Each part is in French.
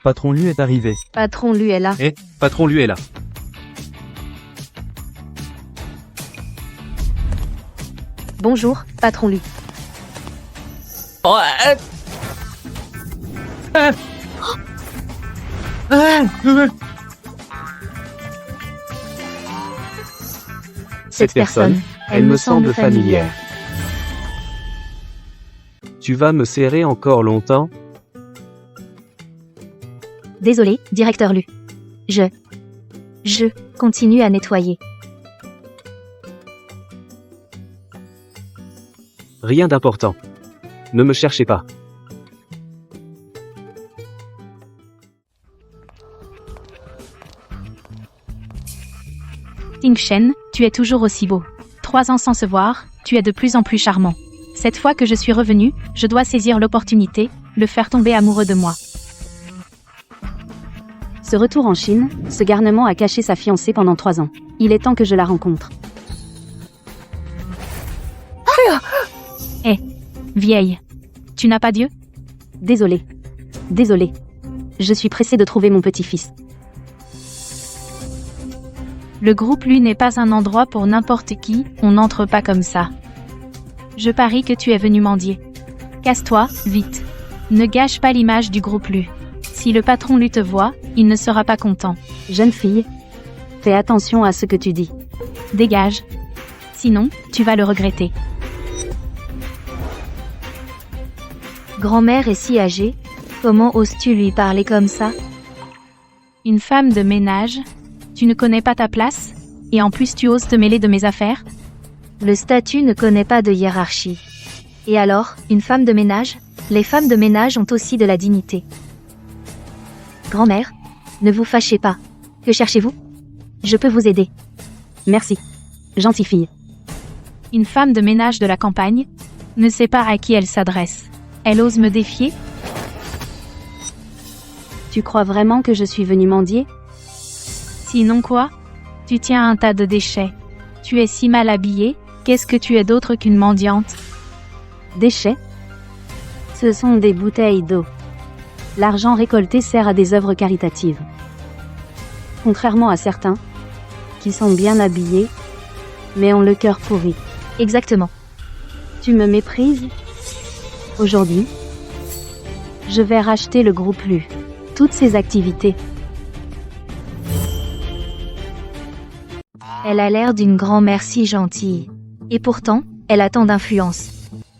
Patron Lu est arrivé. Patron Lu est là. Patron Lu est là. Bonjour, Patron Lu. Cette personne, elle me semble familière. Tu vas me serrer encore longtemps? Désolé, directeur Lu. Je continue à nettoyer. Rien d'important. Ne me cherchez pas. Ting Shen, tu es toujours aussi beau. 3 ans sans se voir, tu es de plus en plus charmant. Cette fois que je suis revenu, je dois saisir l'opportunité, le faire tomber amoureux de moi. Ce retour en Chine, ce garnement a caché sa fiancée pendant 3 ans. Il est temps que je la rencontre. Vieille. Tu n'as pas Dieu? Désolé. Je suis pressée de trouver mon petit-fils. Le groupe Lu n'est pas un endroit pour n'importe qui, on n'entre pas comme ça. Je parie que tu es venu mendier. Casse-toi, vite. Ne gâche pas l'image du groupe Lu. Si le patron Lu te voit, il ne sera pas content. Jeune fille, fais attention à ce que tu dis. Dégage. Sinon, tu vas le regretter. Grand-mère est si âgée, comment oses-tu lui parler comme ça? Une femme de ménage? Tu ne connais pas ta place? Et en plus tu oses te mêler de mes affaires? Le statut ne connaît pas de hiérarchie. Et alors, une femme de ménage? Les femmes de ménage ont aussi de la dignité. Grand-mère, ne vous fâchez pas. Que cherchez-vous? Je peux vous aider. Merci. Gentille fille. Une femme de ménage de la campagne? Ne sait pas à qui elle s'adresse. Elle ose me défier? Tu crois vraiment que je suis venue mendier? Sinon quoi? Tu tiens un tas de déchets. Tu es si mal habillée, qu'est-ce que tu es d'autre qu'une mendiante? Déchets? Ce sont des bouteilles d'eau. L'argent récolté sert à des œuvres caritatives. Contrairement à certains, qui sont bien habillés, mais ont le cœur pourri. Exactement. Tu me méprises? Aujourd'hui, je vais racheter le groupe Lu. Toutes ses activités. Elle a l'air d'une grand-mère si gentille. Et pourtant, elle a tant d'influence.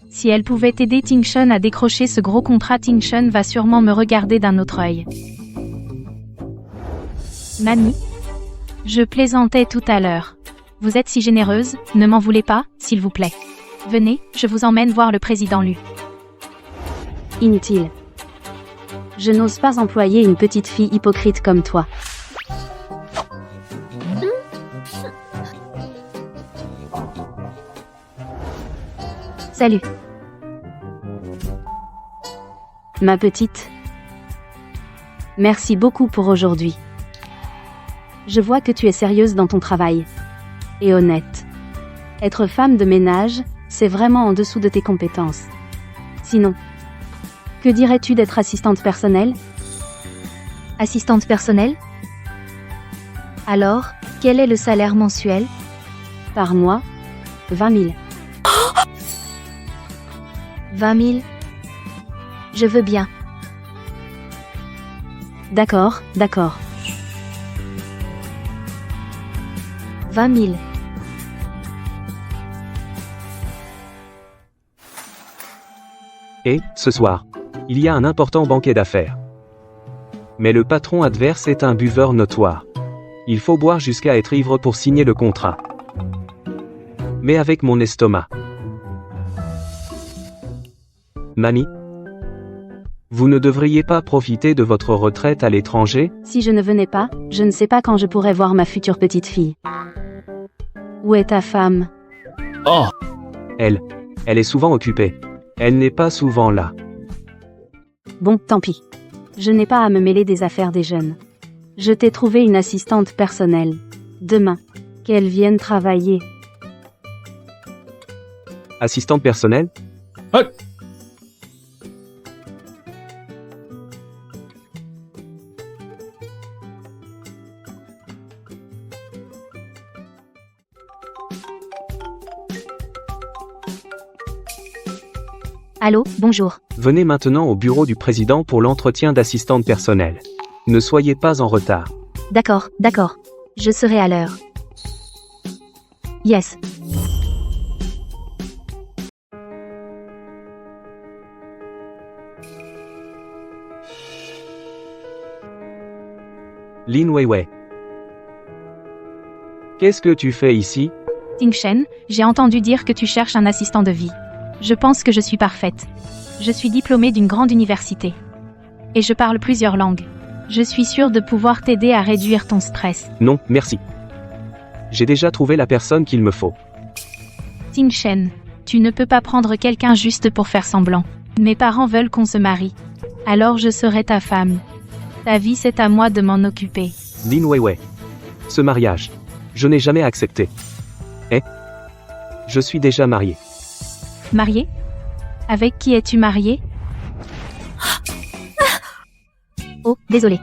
Si elle pouvait aider Ting Shen à décrocher ce gros contrat, Ting Shen va sûrement me regarder d'un autre œil. Mamie? Je plaisantais tout à l'heure. Vous êtes si généreuse, ne m'en voulez pas, s'il vous plaît. Venez, je vous emmène voir le président Lu. Inutile. Je n'ose pas employer une petite fille hypocrite comme toi. Salut. Ma petite. Merci beaucoup pour aujourd'hui. Je vois que tu es sérieuse dans ton travail. Et honnête. Être femme de ménage, c'est vraiment en dessous de tes compétences. Sinon, que dirais-tu d'être assistante personnelle? Assistante personnelle? Alors, quel est le salaire mensuel? Par mois, 20 000. 20 000? Je veux bien. D'accord. 20 000. Et, ce soir, il y a un important banquet d'affaires. Mais le patron adverse est un buveur notoire. Il faut boire jusqu'à être ivre pour signer le contrat. Mais avec mon estomac. Mamie? Vous ne devriez pas profiter de votre retraite à l'étranger? Si je ne venais pas, je ne sais pas quand je pourrais voir ma future petite fille. Où est ta femme? Oh! Elle est souvent occupée. Elle n'est pas souvent là. Bon, tant pis. Je n'ai pas à me mêler des affaires des jeunes. Je t'ai trouvé une assistante personnelle. Demain, qu'elle vienne travailler. Assistante personnelle? Allô, bonjour. Venez maintenant au bureau du président pour l'entretien d'assistante personnelle. Ne soyez pas en retard. D'accord, d'accord. Je serai à l'heure. Yes. Lin Weiwei. Qu'est-ce que tu fais ici? Ting Shen, j'ai entendu dire que tu cherches un assistant de vie. Je pense que je suis parfaite. Je suis diplômée d'une grande université. Et je parle plusieurs langues. Je suis sûre de pouvoir t'aider à réduire ton stress. Non, merci. J'ai déjà trouvé la personne qu'il me faut. Ting Shen, tu ne peux pas prendre quelqu'un juste pour faire semblant. Mes parents veulent qu'on se marie. Alors je serai ta femme. Ta vie, c'est à moi de m'en occuper. Lin Weiwei. Ce mariage, je n'ai jamais accepté. Je suis déjà marié. Marié? Avec qui es-tu marié? Oh, désolé.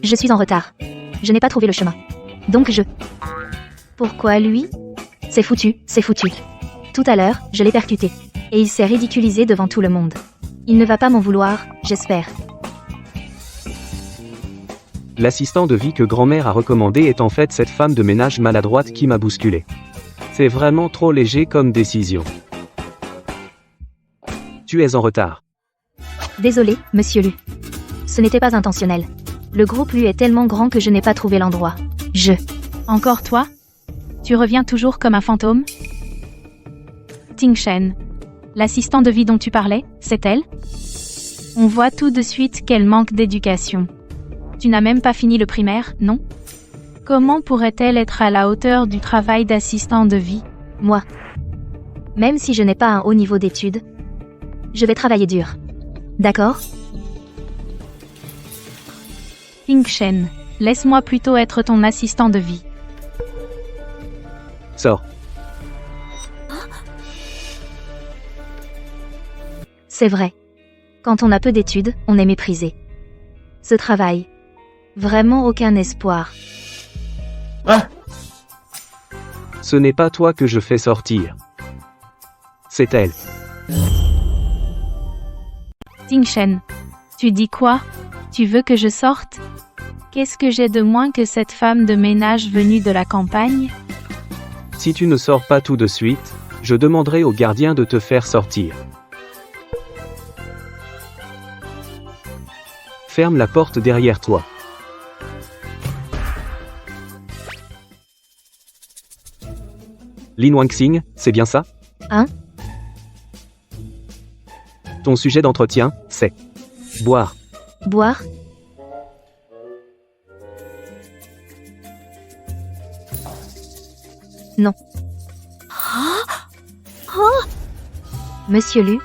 Je suis en retard. Je n'ai pas trouvé le chemin. Donc je... Pourquoi lui? C'est foutu, c'est foutu. Tout à l'heure, je l'ai percuté. Et il s'est ridiculisé devant tout le monde. Il ne va pas m'en vouloir, j'espère. L'assistant de vie que grand-mère a recommandé est en fait cette femme de ménage maladroite qui m'a bousculé. C'est vraiment trop léger comme décision. Tu es en retard. Désolé, monsieur Lu. Ce n'était pas intentionnel. Le groupe Lu est tellement grand que je n'ai pas trouvé l'endroit. Encore toi? Tu reviens toujours comme un fantôme? Ting Shen. L'assistant de vie dont tu parlais, c'est elle? On voit tout de suite qu'elle manque d'éducation. Tu n'as même pas fini le primaire, non? Comment pourrait-elle être à la hauteur du travail d'assistant de vie? Moi. Même si je n'ai pas un haut niveau d'études, je vais travailler dur. D'accord? Ting Shen, laisse-moi plutôt être ton assistant de vie. Sors. C'est vrai. Quand on a peu d'études, on est méprisé. Ce travail. Vraiment aucun espoir. Ce n'est pas toi que je fais sortir. C'est elle. Ting Shen. Tu dis quoi? Tu veux que je sorte? Qu'est-ce que j'ai de moins que cette femme de ménage venue de la campagne? Si tu ne sors pas tout de suite, je demanderai au gardien de te faire sortir. Ferme la porte derrière toi. Lin Wangxing, c'est bien ça? Hein? Ton sujet d'entretien, c'est boire. Boire? Non. Monsieur Lu,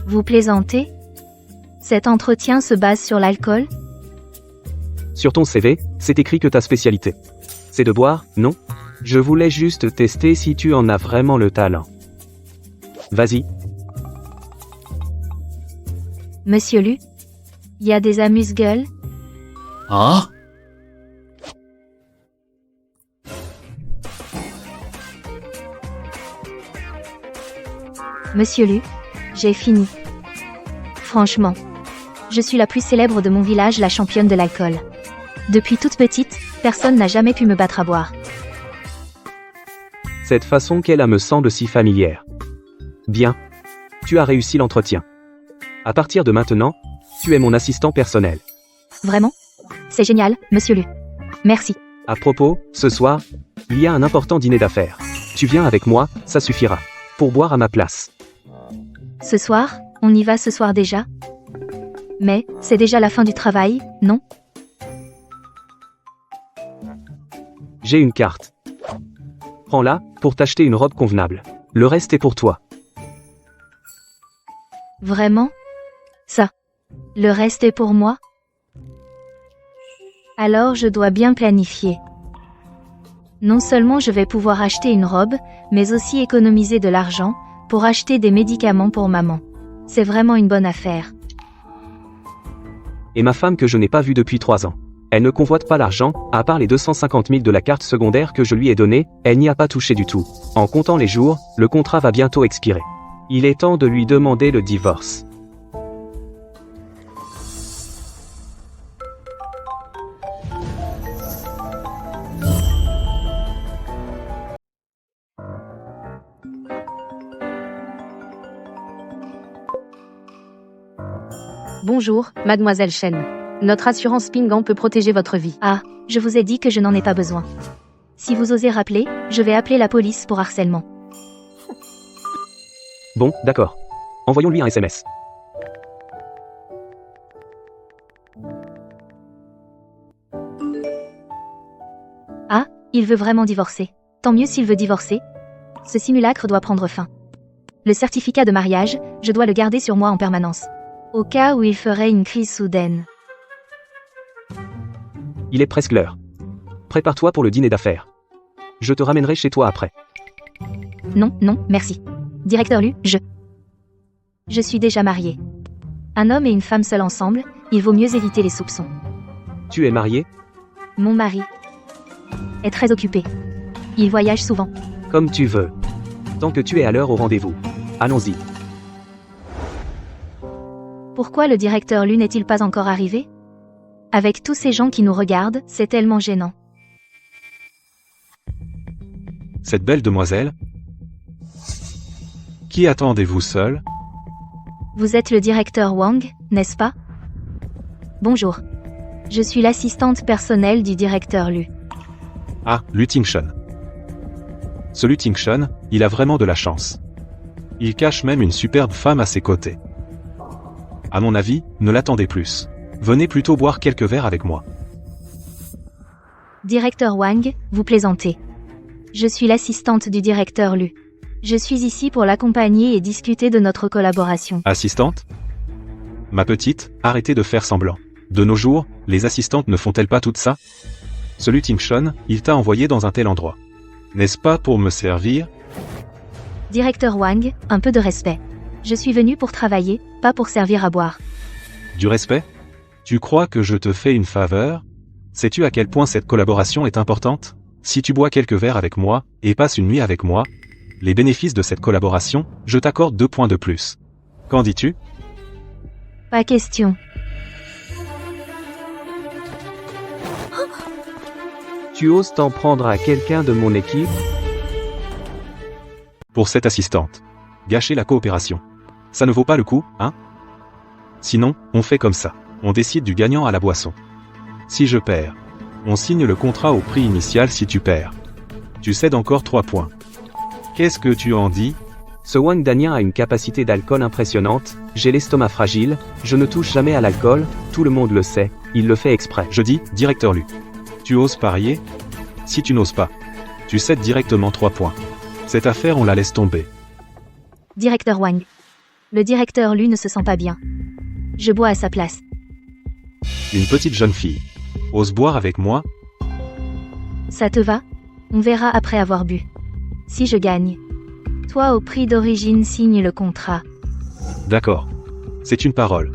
vous plaisantez? Cet entretien se base sur l'alcool? Sur ton CV, c'est écrit que ta spécialité, c'est de boire, non? Je voulais juste tester si tu en as vraiment le talent. Vas-y. Monsieur Lu, il y a des amuse-gueules? Monsieur Lu, j'ai fini. Franchement, je suis la plus célèbre de mon village, la championne de l'alcool. Depuis toute petite, personne n'a jamais pu me battre à boire. Cette façon qu'elle a me semble si familière. Bien. Tu as réussi l'entretien. À partir de maintenant, tu es mon assistant personnel. Vraiment? C'est génial, monsieur Lu. Merci. À propos, ce soir, il y a un important dîner d'affaires. Tu viens avec moi, ça suffira. Pour boire à ma place. Ce soir, on y va ce soir déjà? Mais, c'est déjà la fin du travail, non? J'ai une carte. Prends-la, pour t'acheter une robe convenable. Le reste est pour toi. Vraiment? Ça. Le reste est pour moi? Alors je dois bien planifier. Non seulement je vais pouvoir acheter une robe, mais aussi économiser de l'argent, pour acheter des médicaments pour maman. C'est vraiment une bonne affaire. Et ma femme que je n'ai pas vue depuis 3 ans. Elle ne convoite pas l'argent, à part les 250 000 de la carte secondaire que je lui ai donnée, elle n'y a pas touché du tout. En comptant les jours, le contrat va bientôt expirer. Il est temps de lui demander le divorce. Bonjour, mademoiselle Chen. Notre assurance Ping An peut protéger votre vie. Ah, je vous ai dit que je n'en ai pas besoin. Si vous osez rappeler, je vais appeler la police pour harcèlement. Bon, d'accord. Envoyons-lui un SMS. Ah, il veut vraiment divorcer. Tant mieux s'il veut divorcer. Ce simulacre doit prendre fin. Le certificat de mariage, je dois le garder sur moi en permanence. Au cas où il ferait une crise soudaine. Il est presque l'heure. Prépare-toi pour le dîner d'affaires. Je te ramènerai chez toi après. Non, non, merci. Directeur Lu, je suis déjà mariée. Un homme et une femme seuls ensemble, il vaut mieux éviter les soupçons. Tu es marié? Mon mari est très occupé. Il voyage souvent. Comme tu veux. Tant que tu es à l'heure au rendez-vous. Allons-y. Pourquoi le directeur Lu n'est-il pas encore arrivé? Avec tous ces gens qui nous regardent, c'est tellement gênant. Cette belle demoiselle? Qui attendez-vous seul? Vous êtes le directeur Wang, n'est-ce pas? Bonjour. Je suis l'assistante personnelle du directeur Lu. Ah, Lu Tingshun. Ce Lu Tingshun, il a vraiment de la chance. Il cache même une superbe femme à ses côtés. À mon avis, ne l'attendez plus. Venez plutôt boire quelques verres avec moi. Directeur Wang, vous plaisantez. Je suis l'assistante du directeur Lu. Je suis ici pour l'accompagner et discuter de notre collaboration. Assistante? Ma petite, arrêtez de faire semblant. De nos jours, les assistantes ne font-elles pas tout ça? Ce Lu Tingshun, il t'a envoyé dans un tel endroit. N'est-ce pas pour me servir? Directeur Wang, un peu de respect. Je suis venu pour travailler, pas pour servir à boire. Du respect? Tu crois que je te fais une faveur? Sais-tu à quel point cette collaboration est importante? Si tu bois quelques verres avec moi, et passes une nuit avec moi, les bénéfices de cette collaboration, je t'accorde 2 points de plus. Qu'en dis-tu? Pas question. Tu oses t'en prendre à quelqu'un de mon équipe? Pour cette assistante. Gâcher la coopération. Ça ne vaut pas le coup, hein? Sinon, on fait comme ça. On décide du gagnant à la boisson. Si je perds, on signe le contrat au prix initial si tu perds. Tu cèdes encore 3 points. Qu'est-ce que tu en dis? Ce Wang Danien a une capacité d'alcool impressionnante, j'ai l'estomac fragile, je ne touche jamais à l'alcool, tout le monde le sait, il le fait exprès. Je dis, directeur Lu. Tu oses parier? Si tu n'oses pas, tu cèdes directement 3 points. Cette affaire, on la laisse tomber. Directeur Wang. Le directeur Lu ne se sent pas bien. Je bois à sa place. Une petite jeune fille. Ose boire avec moi? Ça te va? On verra après avoir bu. Si je gagne. Toi au prix d'origine signe le contrat. D'accord. C'est une parole.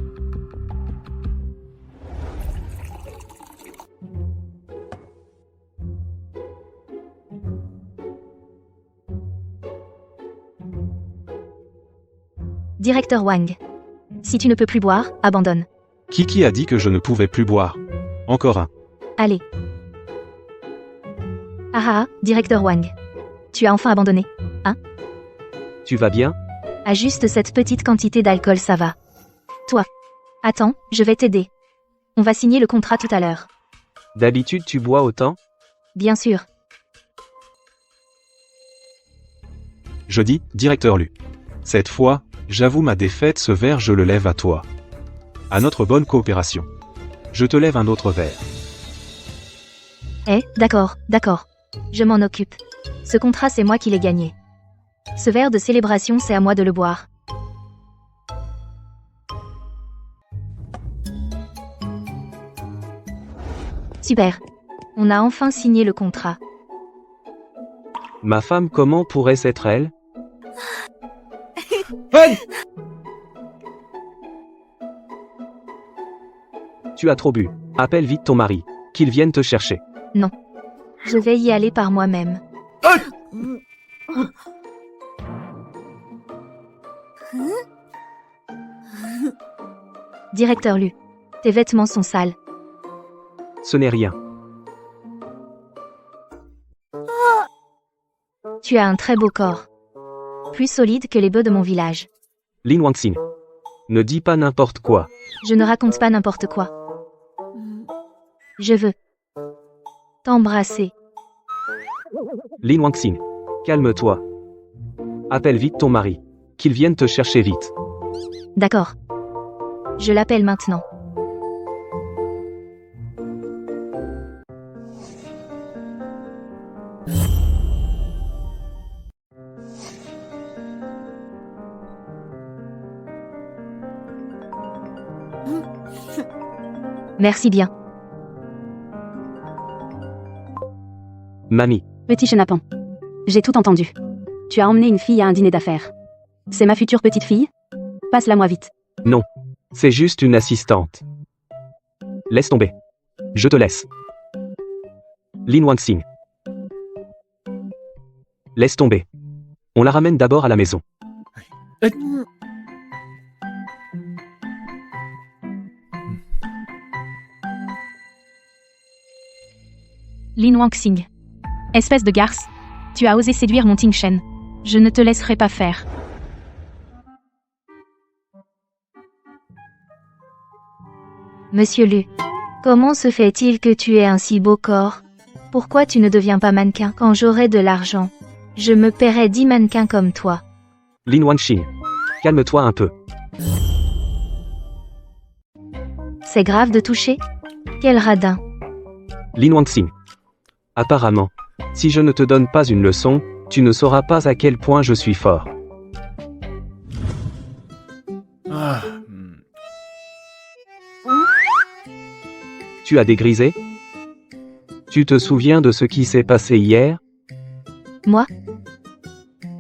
Directeur Wang. Si tu ne peux plus boire, abandonne. Qui a dit que je ne pouvais plus boire? Encore un. Allez. Ah, directeur Wang. Tu as enfin abandonné, hein? Tu vas bien? À juste cette petite quantité d'alcool, ça va. Toi. Attends, je vais t'aider. On va signer le contrat tout à l'heure. D'habitude tu bois autant? Bien sûr. Je dis, directeur Lu. Cette fois, j'avoue ma défaite, ce verre je le lève à toi. À notre bonne coopération. Je te lève un autre verre. D'accord. Je m'en occupe. Ce contrat, c'est moi qui l'ai gagné. Ce verre de célébration, c'est à moi de le boire. Super. On a enfin signé le contrat. Ma femme comment pourrait-ce être elle? Tu as trop bu. Appelle vite ton mari. Qu'il vienne te chercher. Non. Je vais y aller par moi-même. Directeur Lu. Tes vêtements sont sales. Ce n'est rien. Tu as un très beau corps. Plus solide que les bœufs de mon village. Lin Wangxing. Ne dis pas n'importe quoi. Je ne raconte pas n'importe quoi. Je veux t'embrasser. Lin Wangxing. Calme-toi. Appelle vite ton mari. Qu'il vienne te chercher vite. D'accord. Je l'appelle maintenant. Merci bien. Mamie. Petit chenapan. J'ai tout entendu. Tu as emmené une fille à un dîner d'affaires. C'est ma future petite fille? Passe-la moi vite. Non. C'est juste une assistante. Laisse tomber. Je te laisse. Lin Wangxing. Laisse tomber. On la ramène d'abord à la maison. Lin Wangxing. Espèce de garce. Tu as osé séduire mon Ting Shen. Je ne te laisserai pas faire. Monsieur Lu. Comment se fait-il que tu aies un si beau corps? Pourquoi tu ne deviens pas mannequin quand j'aurai de l'argent? Je me paierai 10 mannequins comme toi. Lin Wangxing. Calme-toi un peu. C'est grave de toucher? Quel radin. Lin Wangxing. Apparemment, si je ne te donne pas une leçon, tu ne sauras pas à quel point je suis fort. Tu as dégrisé? Tu te souviens de ce qui s'est passé hier? Moi?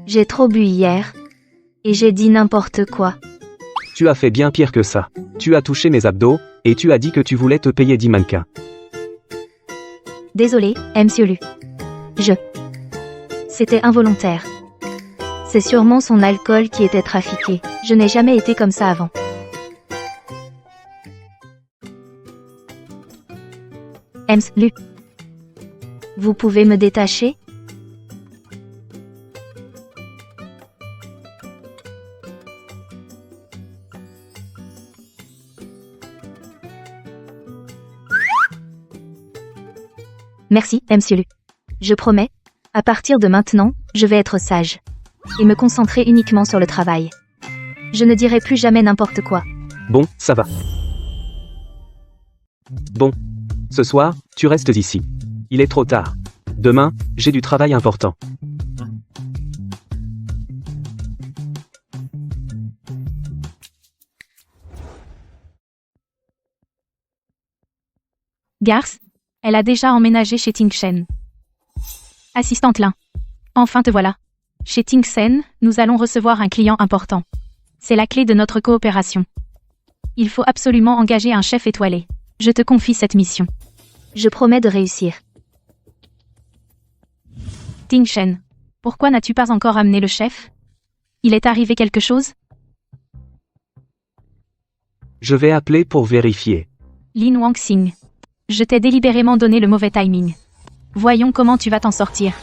J'ai trop bu hier. Et j'ai dit n'importe quoi. Tu as fait bien pire que ça. Tu as touché mes abdos, et tu as dit que tu voulais te payer 10 mannequins. Désolé, Monsieur Lu. C'était involontaire. C'est sûrement son alcool qui était trafiqué. Je n'ai jamais été comme ça avant. Lu. Vous pouvez me détacher? Merci, Monsieur Lu. Je promets, à partir de maintenant, je vais être sage. Et me concentrer uniquement sur le travail. Je ne dirai plus jamais n'importe quoi. Bon, ça va. Bon. Ce soir, tu restes ici. Il est trop tard. Demain, j'ai du travail important. Garce, elle a déjà emménagé chez Ting Shen. Assistante Lin. Enfin te voilà. Chez Ting Shen, nous allons recevoir un client important. C'est la clé de notre coopération. Il faut absolument engager un chef étoilé. Je te confie cette mission. Je promets de réussir. Ting Shen. Pourquoi n'as-tu pas encore amené le chef? Il est arrivé quelque chose? Je vais appeler pour vérifier. Lin Wangxing. Je t'ai délibérément donné le mauvais timing. Voyons comment tu vas t'en sortir.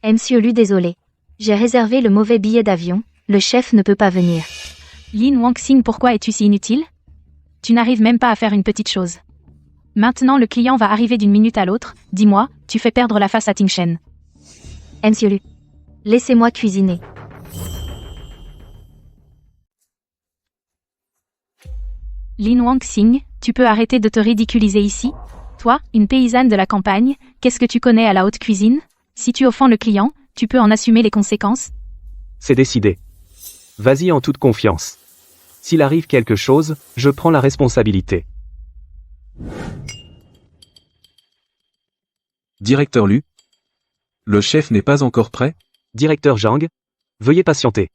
Monsieur Lu, désolé. J'ai réservé le mauvais billet d'avion, le chef ne peut pas venir. Lin Wangxing, pourquoi es-tu si inutile? Tu n'arrives même pas à faire une petite chose. Maintenant le client va arriver d'une minute à l'autre, dis-moi, tu fais perdre la face à Ting Shen. Monsieur Lu. Laissez-moi cuisiner. Lin Wangxing, tu peux arrêter de te ridiculiser ici? Toi, une paysanne de la campagne, qu'est-ce que tu connais à la haute cuisine? Si tu offends le client, tu peux en assumer les conséquences? C'est décidé. Vas-y en toute confiance. S'il arrive quelque chose, je prends la responsabilité. Directeur Lu. Le chef n'est pas encore prêt? Directeur Zhang, veuillez patienter.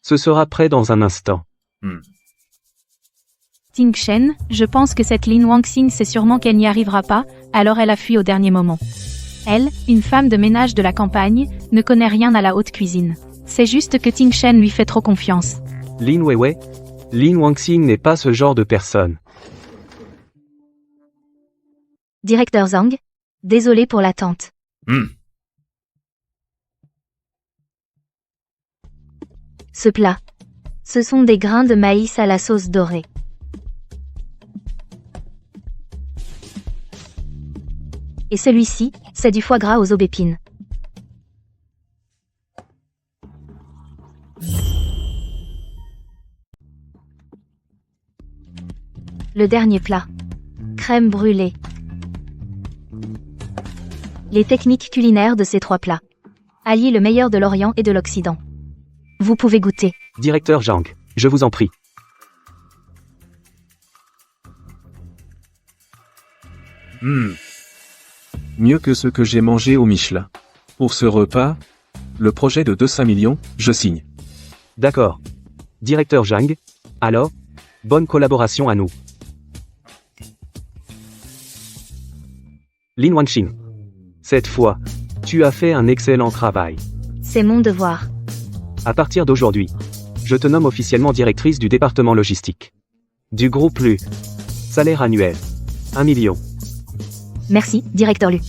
Ce sera prêt dans un instant. Ting Shen, je pense que cette Lin Wangxing sait sûrement qu'elle n'y arrivera pas, alors elle a fui au dernier moment. Elle, une femme de ménage de la campagne, ne connaît rien à la haute cuisine. C'est juste que Ting Shen lui fait trop confiance. Lin Weiwei, Lin Wangxing n'est pas ce genre de personne. Directeur Zhang, désolé pour l'attente. Ce plat. Ce sont des grains de maïs à la sauce dorée. Et celui-ci, c'est du foie gras aux aubépines. Le dernier plat. Crème brûlée. Les techniques culinaires de ces 3 plats. Allient le meilleur de l'Orient et de l'Occident. Vous pouvez goûter. Directeur Zhang, je vous en prie. Mieux que ce que j'ai mangé au Michelin. Pour ce repas, le projet de 200 millions, je signe. D'accord. Directeur Zhang, alors, bonne collaboration à nous. Lin Wangxing. Cette fois, tu as fait un excellent travail. C'est mon devoir. À partir d'aujourd'hui, je te nomme officiellement directrice du département logistique. Du groupe Lu. Salaire annuel. 1 million. Merci, directeur Lu.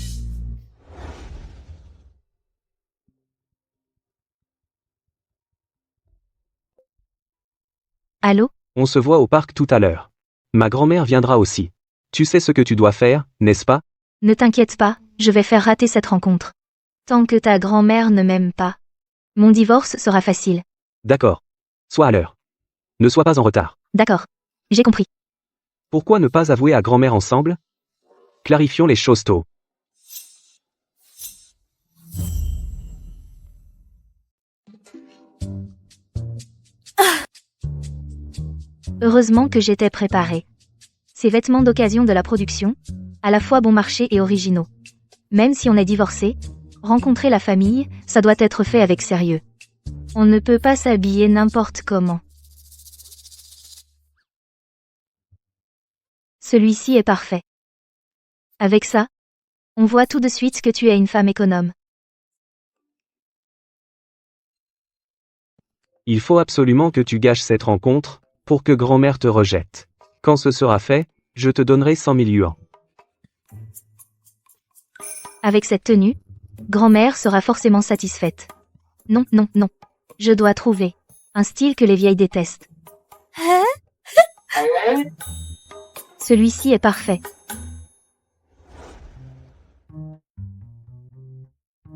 Allô? On se voit au parc tout à l'heure. Ma grand-mère viendra aussi. Tu sais ce que tu dois faire, n'est-ce pas? Ne t'inquiète pas, je vais faire rater cette rencontre. Tant que ta grand-mère ne m'aime pas. Mon divorce sera facile. D'accord. Sois à l'heure. Ne sois pas en retard. D'accord. J'ai compris. Pourquoi ne pas avouer à grand-mère ensemble? Clarifions les choses tôt. Heureusement que j'étais préparée. Ces vêtements d'occasion de la production, à la fois bon marché et originaux. Même si on est divorcé, rencontrer la famille, ça doit être fait avec sérieux. On ne peut pas s'habiller n'importe comment. Celui-ci est parfait. Avec ça, on voit tout de suite que tu es une femme économe. Il faut absolument que tu gâches cette rencontre, pour que grand-mère te rejette. Quand ce sera fait, je te donnerai 100 000 yuans. Avec cette tenue, grand-mère sera forcément satisfaite. Non, non, non. Je dois trouver un style que les vieilles détestent. Celui-ci est parfait.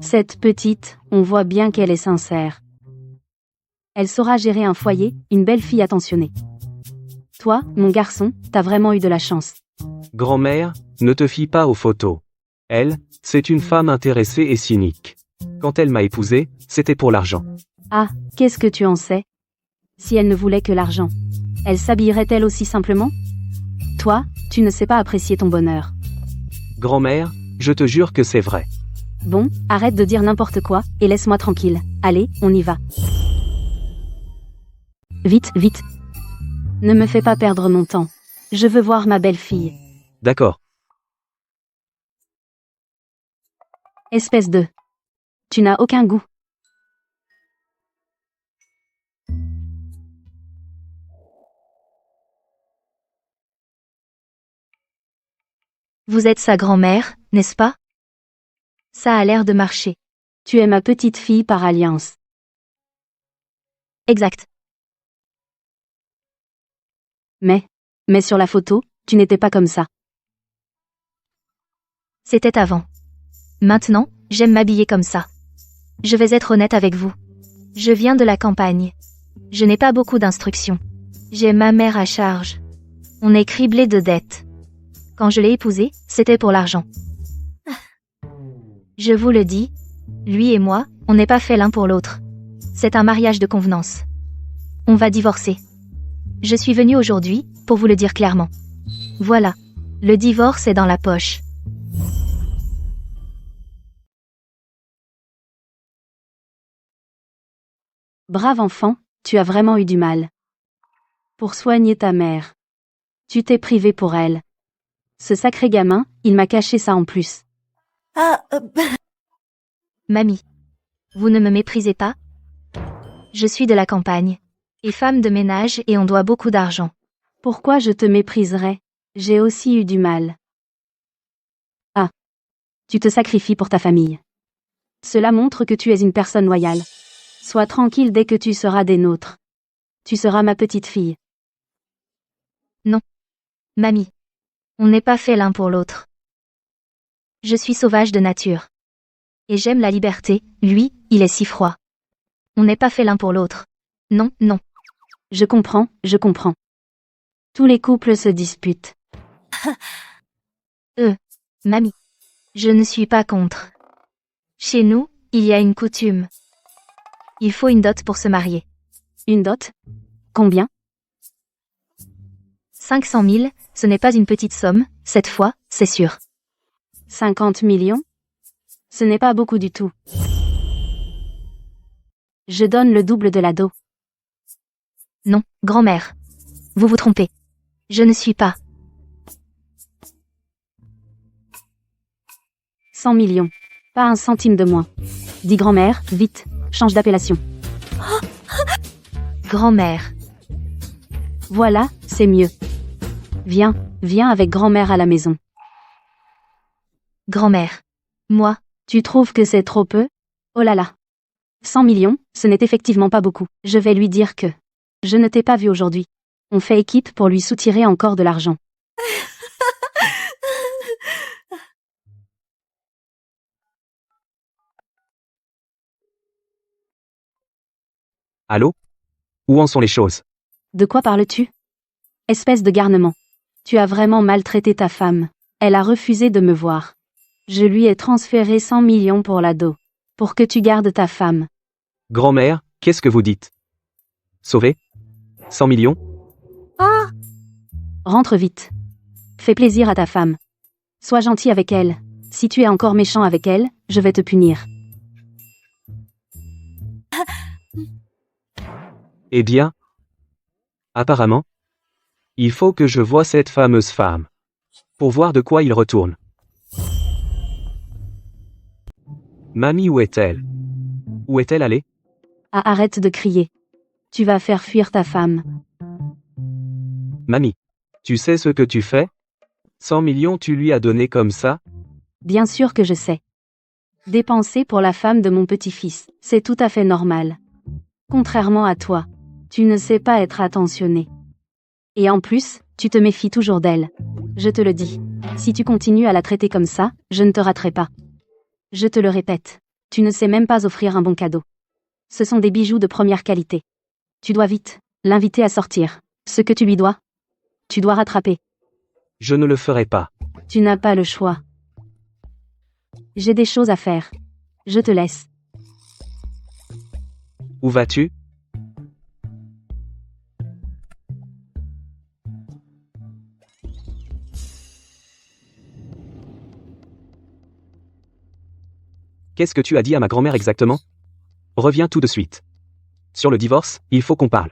Cette petite, on voit bien qu'elle est sincère. Elle saura gérer un foyer, une belle fille attentionnée. Toi, mon garçon, t'as vraiment eu de la chance. Grand-mère, ne te fie pas aux photos. Elle, c'est une femme intéressée et cynique. Quand elle m'a épousé, c'était pour l'argent. Ah, qu'est-ce que tu en sais? Si elle ne voulait que l'argent, elle s'habillerait-elle aussi simplement? Toi, tu ne sais pas apprécier ton bonheur. Grand-mère, je te jure que c'est vrai. Bon, arrête de dire n'importe quoi, et laisse-moi tranquille. Allez, on y va. Vite, vite. Ne me fais pas perdre mon temps. Je veux voir ma belle-fille. D'accord. Espèce de... Tu n'as aucun goût. Vous êtes sa grand-mère, n'est-ce pas? Ça a l'air de marcher. Tu es ma petite fille par alliance. Exact. Mais sur la photo, tu n'étais pas comme ça. C'était avant. Maintenant, j'aime m'habiller comme ça. Je vais être honnête avec vous. Je viens de la campagne. Je n'ai pas beaucoup d'instructions. J'ai ma mère à charge. On est criblé de dettes. Quand je l'ai épousé, c'était pour l'argent. Je vous le dis, lui et moi, on n'est pas fait l'un pour l'autre. C'est un mariage de convenance. On va divorcer. Je suis venue aujourd'hui, pour vous le dire clairement. Voilà. Le divorce est dans la poche. Brave enfant, tu as vraiment eu du mal. Pour soigner ta mère. Tu t'es privé pour elle. Ce sacré gamin, il m'a caché ça en plus. Mamie. Vous ne me méprisez pas? Je suis de la campagne. Et femme de ménage et on doit beaucoup d'argent. Pourquoi je te mépriserais? J'ai aussi eu du mal. Ah. Tu te sacrifies pour ta famille. Cela montre que tu es une personne loyale. Sois tranquille dès que tu seras des nôtres. Tu seras ma petite fille. Mamie. On n'est pas fait l'un pour l'autre. Je suis sauvage de nature. Et j'aime la liberté, lui, il est si froid. On n'est pas fait l'un pour l'autre. Non, non. Je comprends, je comprends. Tous les couples se disputent. Mamie. Je ne suis pas contre. Chez nous, il y a une coutume. Il faut une dot pour se marier. Une dot? Combien? 500 000, ce n'est pas une petite somme, cette fois, c'est sûr. 50 millions? Ce n'est pas beaucoup du tout. Je donne le double de la dot. Non, grand-mère. Vous vous trompez. Je ne suis pas. 100 millions. Pas un centime de moins. Dis grand-mère, vite, change d'appellation. Grand-mère. Voilà, c'est mieux. Viens, viens avec grand-mère à la maison. Grand-mère. Moi, Tu trouves que c'est trop peu? Oh là là. 100 millions, ce n'est effectivement pas beaucoup. Je vais lui dire que je ne t'ai pas vu aujourd'hui. On fait équipe pour lui soutirer encore de l'argent. Allô? Où en sont les choses? De quoi parles-tu? Espèce de garnement. Tu as vraiment maltraité ta femme. Elle a refusé de me voir. Je lui ai transféré 100 millions pour la dot. Pour que tu gardes ta femme. Grand-mère, qu'est-ce que vous dites? Sauvé? 100 millions? Rentre vite. Fais plaisir à ta femme. Sois gentil avec elle. Si tu es encore méchant avec elle, je vais te punir. Eh bien? Apparemment. Il faut que je voie cette fameuse femme. Pour voir de quoi il retourne. Mamie, où est-elle? Où est-elle allée? Ah, arrête de crier. Tu vas faire fuir ta femme. Mamie. Tu sais ce que tu fais? 100 millions tu lui as donné comme ça? Bien sûr que je sais. Dépenser pour la femme de mon petit-fils, c'est tout à fait normal. Contrairement à toi, tu ne sais pas être attentionné. Et en plus, tu te méfies toujours d'elle. Je te le dis. Si tu continues à la traiter comme ça, je ne te raterai pas. Je te le répète. Tu ne sais même pas offrir un bon cadeau. Ce sont des bijoux de première qualité. Tu dois vite l'inviter à sortir. Ce que tu lui dois. Tu dois rattraper. Je ne le ferai pas. Tu n'as pas le choix. J'ai des choses à faire. Je te laisse. Où vas-tu? Qu'est-ce que tu as dit à ma grand-mère exactement? Reviens tout de suite. Sur le divorce, il faut qu'on parle.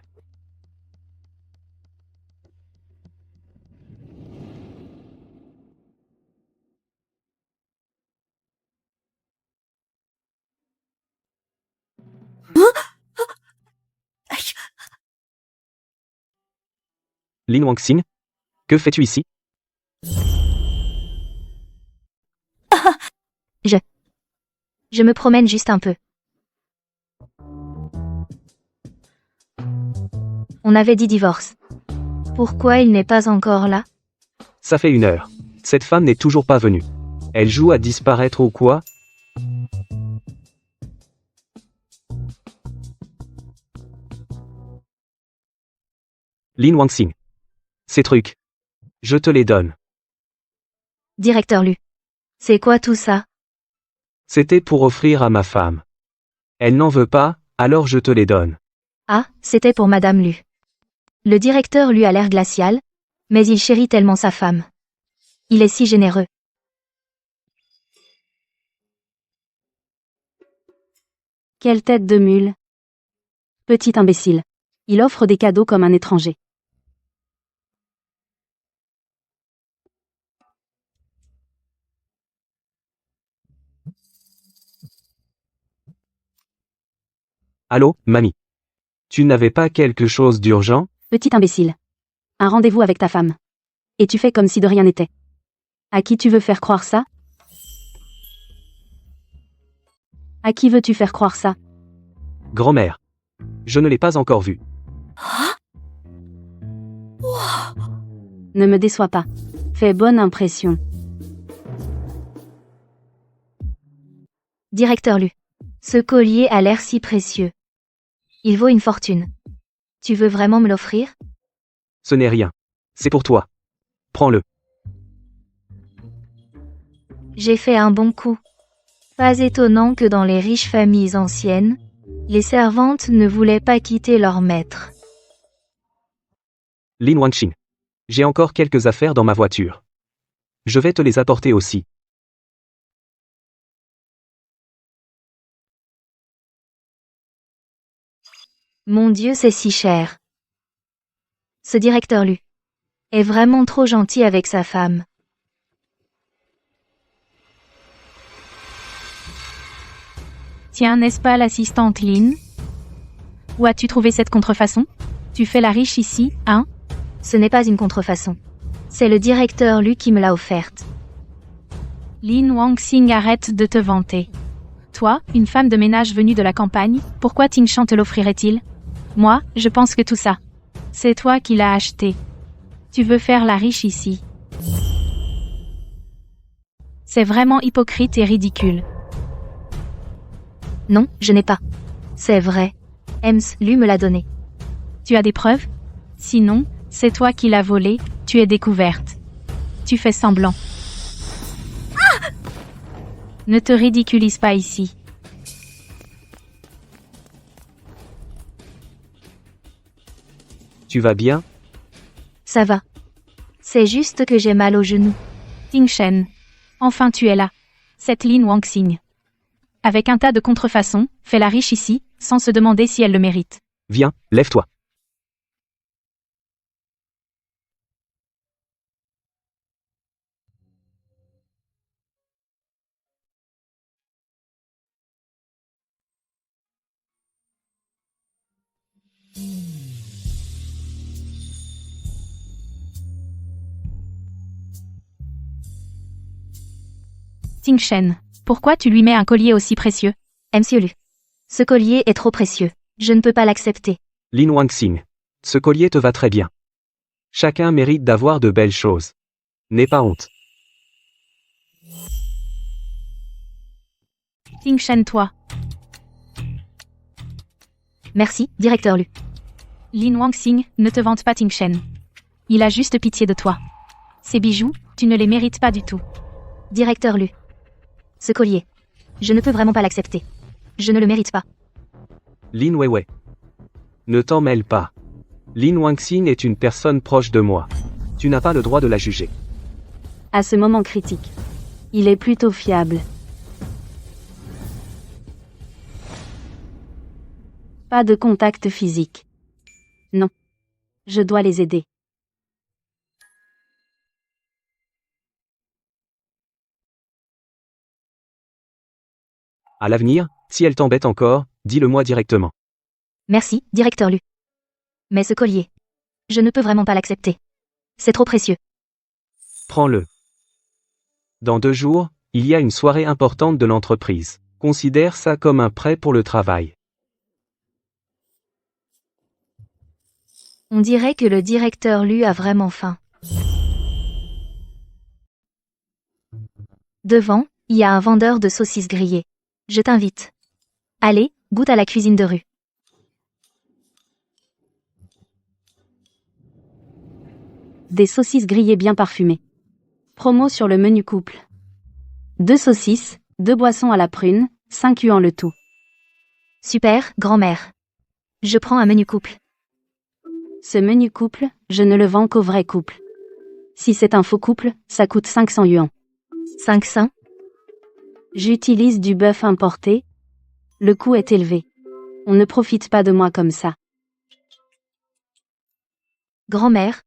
Lin Wangxin? Que fais-tu ici? Je me promène juste un peu. On avait dit divorce. Pourquoi il n'est pas encore là? Ça fait 1 heure. Cette femme n'est toujours pas venue. Elle joue à disparaître ou quoi? Lin Wangxin. Ces trucs. Je te les donne. Directeur Lu. C'est quoi tout ça? C'était pour offrir à ma femme. Elle n'en veut pas, alors je te les donne. Ah, c'était pour Madame Lu. Le directeur Lu a l'air glacial, mais il chérit tellement sa femme. Il est si généreux. Quelle tête de mule. Petit imbécile. Il offre des cadeaux comme un étranger. Allô, mamie. Tu n'avais pas quelque chose d'urgent? Petit imbécile. Un rendez-vous avec ta femme. Et tu fais comme si de rien n'était. À qui tu veux faire croire ça? À qui veux-tu faire croire ça? Grand-mère. Je ne l'ai pas encore vu. Ne me déçois pas. Fais bonne impression. Directeur Lu. Ce collier a l'air si précieux. Il vaut une fortune. Tu veux vraiment me l'offrir? Ce n'est rien. C'est pour toi. Prends-le. J'ai fait un bon coup. Pas étonnant que dans les riches familles anciennes, les servantes ne voulaient pas quitter leur maître. Lin Wangxing. J'ai encore quelques affaires dans ma voiture. Je vais te les apporter aussi. Mon Dieu, c'est si cher. Ce directeur Lu est vraiment trop gentil avec sa femme. Tiens, n'est-ce pas l'assistante Lin? Où as-tu trouvé cette contrefaçon? Tu fais la riche ici, hein? Ce n'est pas une contrefaçon. C'est le directeur Lu qui me l'a offerte. Lin Wangxing, arrête de te vanter. Toi, une femme de ménage venue de la campagne, pourquoi Ting Shan te l'offrirait-il? Moi, je pense que tout ça, c'est toi qui l'as acheté. Tu veux faire la riche ici. C'est vraiment hypocrite et ridicule. Non, je n'ai pas. C'est vrai. Ems Lu me l'a donné. Tu as des preuves? Sinon, c'est toi qui l'as volé, tu es découverte. Tu fais semblant. Ne te ridiculise pas ici. Tu vas bien? Ça va. C'est juste que j'ai mal au genou. Ting Shan. Enfin tu es là. Cette Lin Wangxing. Avec un tas de contrefaçons, fait la riche ici, sans se demander si elle le mérite. Viens, lève-toi. Ting Shan. Pourquoi tu lui mets un collier aussi précieux? Monsieur Lu. Ce collier est trop précieux. Je ne peux pas l'accepter. Lin Wangxing. Ce collier te va très bien. Chacun mérite d'avoir de belles choses. N'aie pas honte. Ting Shan, toi. Merci, directeur Lu. Lin Wangxing, ne te vante pas Ting Shan. Il a juste pitié de toi. Ces bijoux, tu ne les mérites pas du tout. Directeur Lu. Ce collier. Je ne peux vraiment pas l'accepter. Je ne le mérite pas. Lin Weiwei. Ne t'en mêle pas. Lin Wangxing est une personne proche de moi. Tu n'as pas le droit de la juger. À ce moment critique, il est plutôt fiable. Pas de contact physique. Non. Je dois les aider. À l'avenir, si elle t'embête encore, dis-le-moi directement. Merci, directeur Lu. Mais ce collier. Je ne peux vraiment pas l'accepter. C'est trop précieux. Prends-le. Dans 2 jours, il y a une soirée importante de l'entreprise. Considère ça comme un prêt pour le travail. On dirait que le directeur Lu a vraiment faim. Devant, il y a un vendeur de saucisses grillées. Je t'invite. Allez, goûte à la cuisine de rue. Des saucisses grillées bien parfumées. Promo sur le menu couple. 2 saucisses, 2 boissons à la prune, 5 yuan le tout. Super, grand-mère. Je prends un menu couple. Ce menu couple, je ne le vends qu'au vrai couple. Si c'est un faux couple, ça coûte 500 yuan. 500. J'utilise du bœuf importé. Le coût est élevé. On ne profite pas de moi comme ça. Grand-mère.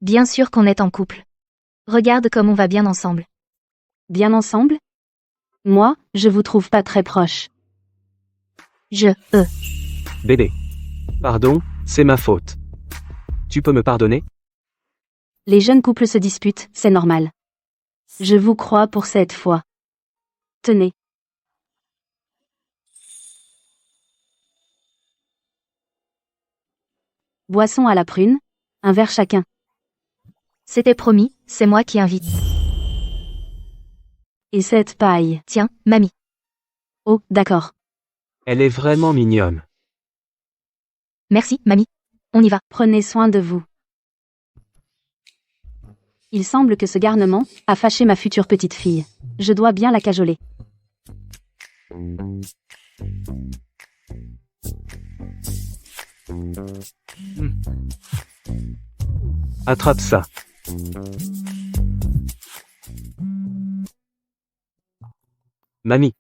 Bien sûr qu'on est en couple. Regarde comme on va bien ensemble. Bien ensemble? Moi, je vous trouve pas très proche. Je, Bébé. Pardon, c'est ma faute. Tu peux me pardonner? Les jeunes couples se disputent, c'est normal. Je vous crois pour cette fois. Tenez. Boisson à la prune, un verre chacun. C'était promis, c'est moi qui invite. Et cette paille. Tiens, mamie. Oh, d'accord. Elle est vraiment mignonne. Merci, mamie. On y va. Prenez soin de vous. Il semble que ce garnement a fâché ma future petite fille. Je dois bien la cajoler. Attrape ça. Mamie,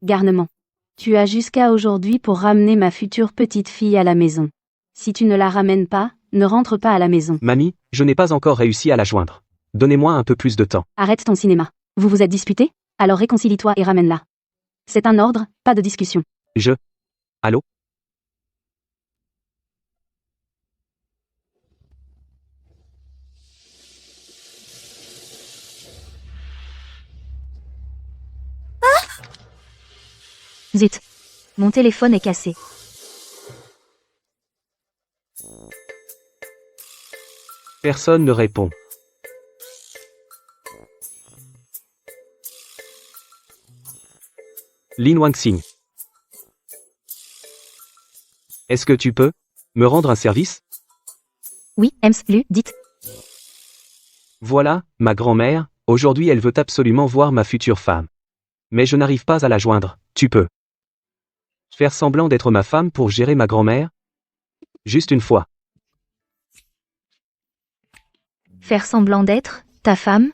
Garnement. Tu as jusqu'à aujourd'hui pour ramener ma future petite fille à la maison. Si tu ne la ramènes pas, ne rentre pas à la maison. mamie, je n'ai pas encore réussi à la joindre. Donnez-moi un peu plus de temps. Arrête ton cinéma. Vous vous êtes disputé? Alors réconcilie-toi et ramène-la. C'est un ordre, pas de discussion. Allô? Zut. Mon téléphone est cassé. Personne ne répond. Lin Wangxing. Est-ce que tu peux me rendre un service? Oui, Lu, dites. Voilà, ma grand-mère, aujourd'hui elle veut absolument voir ma future femme. Mais je n'arrive pas à la joindre, tu peux faire semblant d'être ma femme pour gérer ma grand-mère? Juste une fois. Faire semblant d'être ta femme?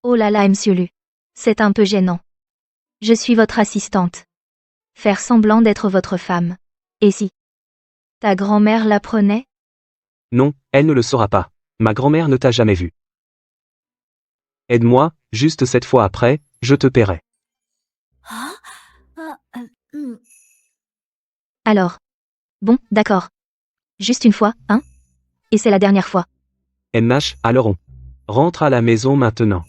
Oh là là, Lu. C'est un peu gênant. Je suis votre assistante. Faire semblant d'être votre femme. Et si ta grand-mère l'apprenait? Non, elle ne le saura pas. Ma grand-mère ne t'a jamais vu. Aide-moi, juste cette fois après, je te paierai. Alors. Bon, d'accord. Juste une fois, hein? Et c'est la dernière fois. MH, alors on rentre à la maison maintenant.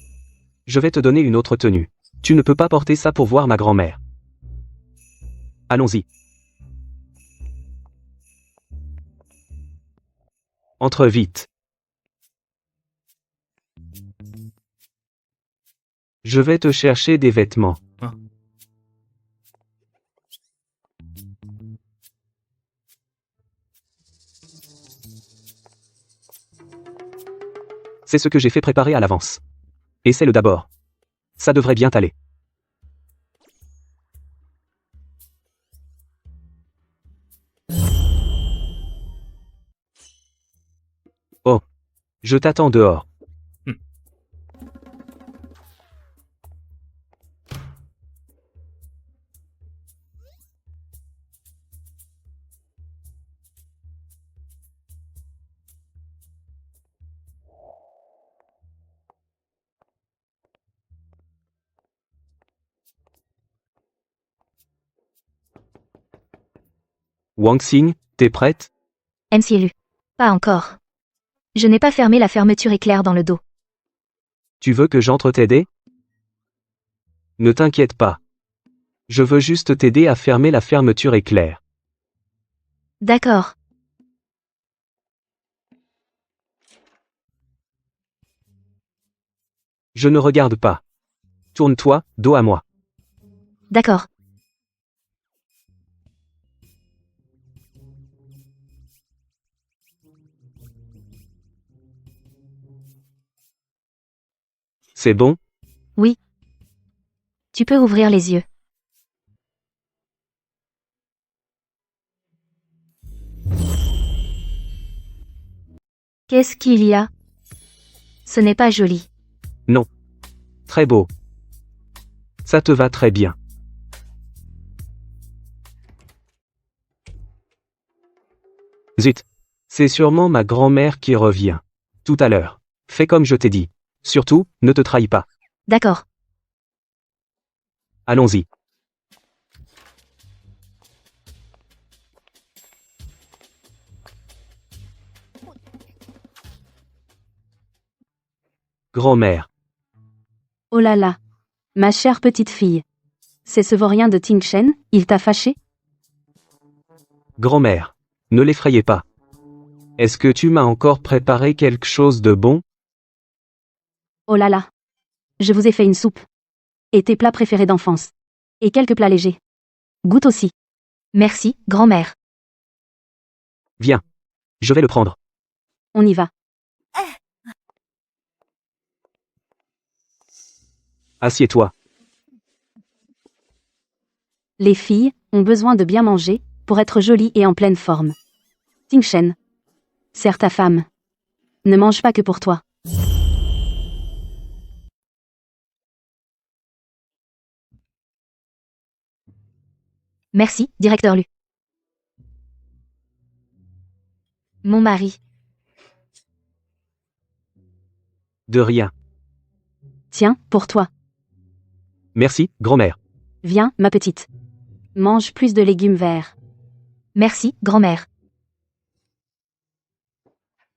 Je vais te donner une autre tenue. Tu ne peux pas porter ça pour voir ma grand-mère. Allons-y. Entre vite. Je vais te chercher des vêtements. C'est ce que j'ai fait préparer à l'avance. Essaie-le d'abord. Ça devrait bien t'aller. Oh. Je t'attends dehors. Wangxing, t'es prête? Lu. Pas encore. Je n'ai pas fermé la fermeture éclair dans le dos. Tu veux que j'entre t'aider? Ne t'inquiète pas. Je veux juste t'aider à fermer la fermeture éclair. D'accord. Je ne regarde pas. Tourne-toi, dos à moi. D'accord. C'est bon? Oui. Tu peux ouvrir les yeux. Qu'est-ce qu'il y a? Ce n'est pas joli. Non. Très beau. Ça te va très bien. Zut. C'est sûrement ma grand-mère qui revient. Tout à l'heure. Fais comme je t'ai dit. Surtout, ne te trahis pas. D'accord. Allons-y. Grand-mère. Oh là là. Ma chère petite fille. C'est ce vaurien de Ting Shen, il t'a fâché? Grand-mère. Ne l'effrayez pas. Est-ce que tu m'as encore préparé quelque chose de bon? Oh là là. Je vous ai fait une soupe. Et tes plats préférés d'enfance. Et quelques plats légers. Goûte aussi. Merci, grand-mère. Viens. Je vais le prendre. On y va. Assieds-toi. Les filles ont besoin de bien manger pour être jolies et en pleine forme. Ting Shen. Serre ta femme. Ne mange pas que pour toi. Merci, directeur Lu. Mon mari. De rien. Tiens, pour toi. Merci, grand-mère. Viens, ma petite. Mange plus de légumes verts. Merci, grand-mère.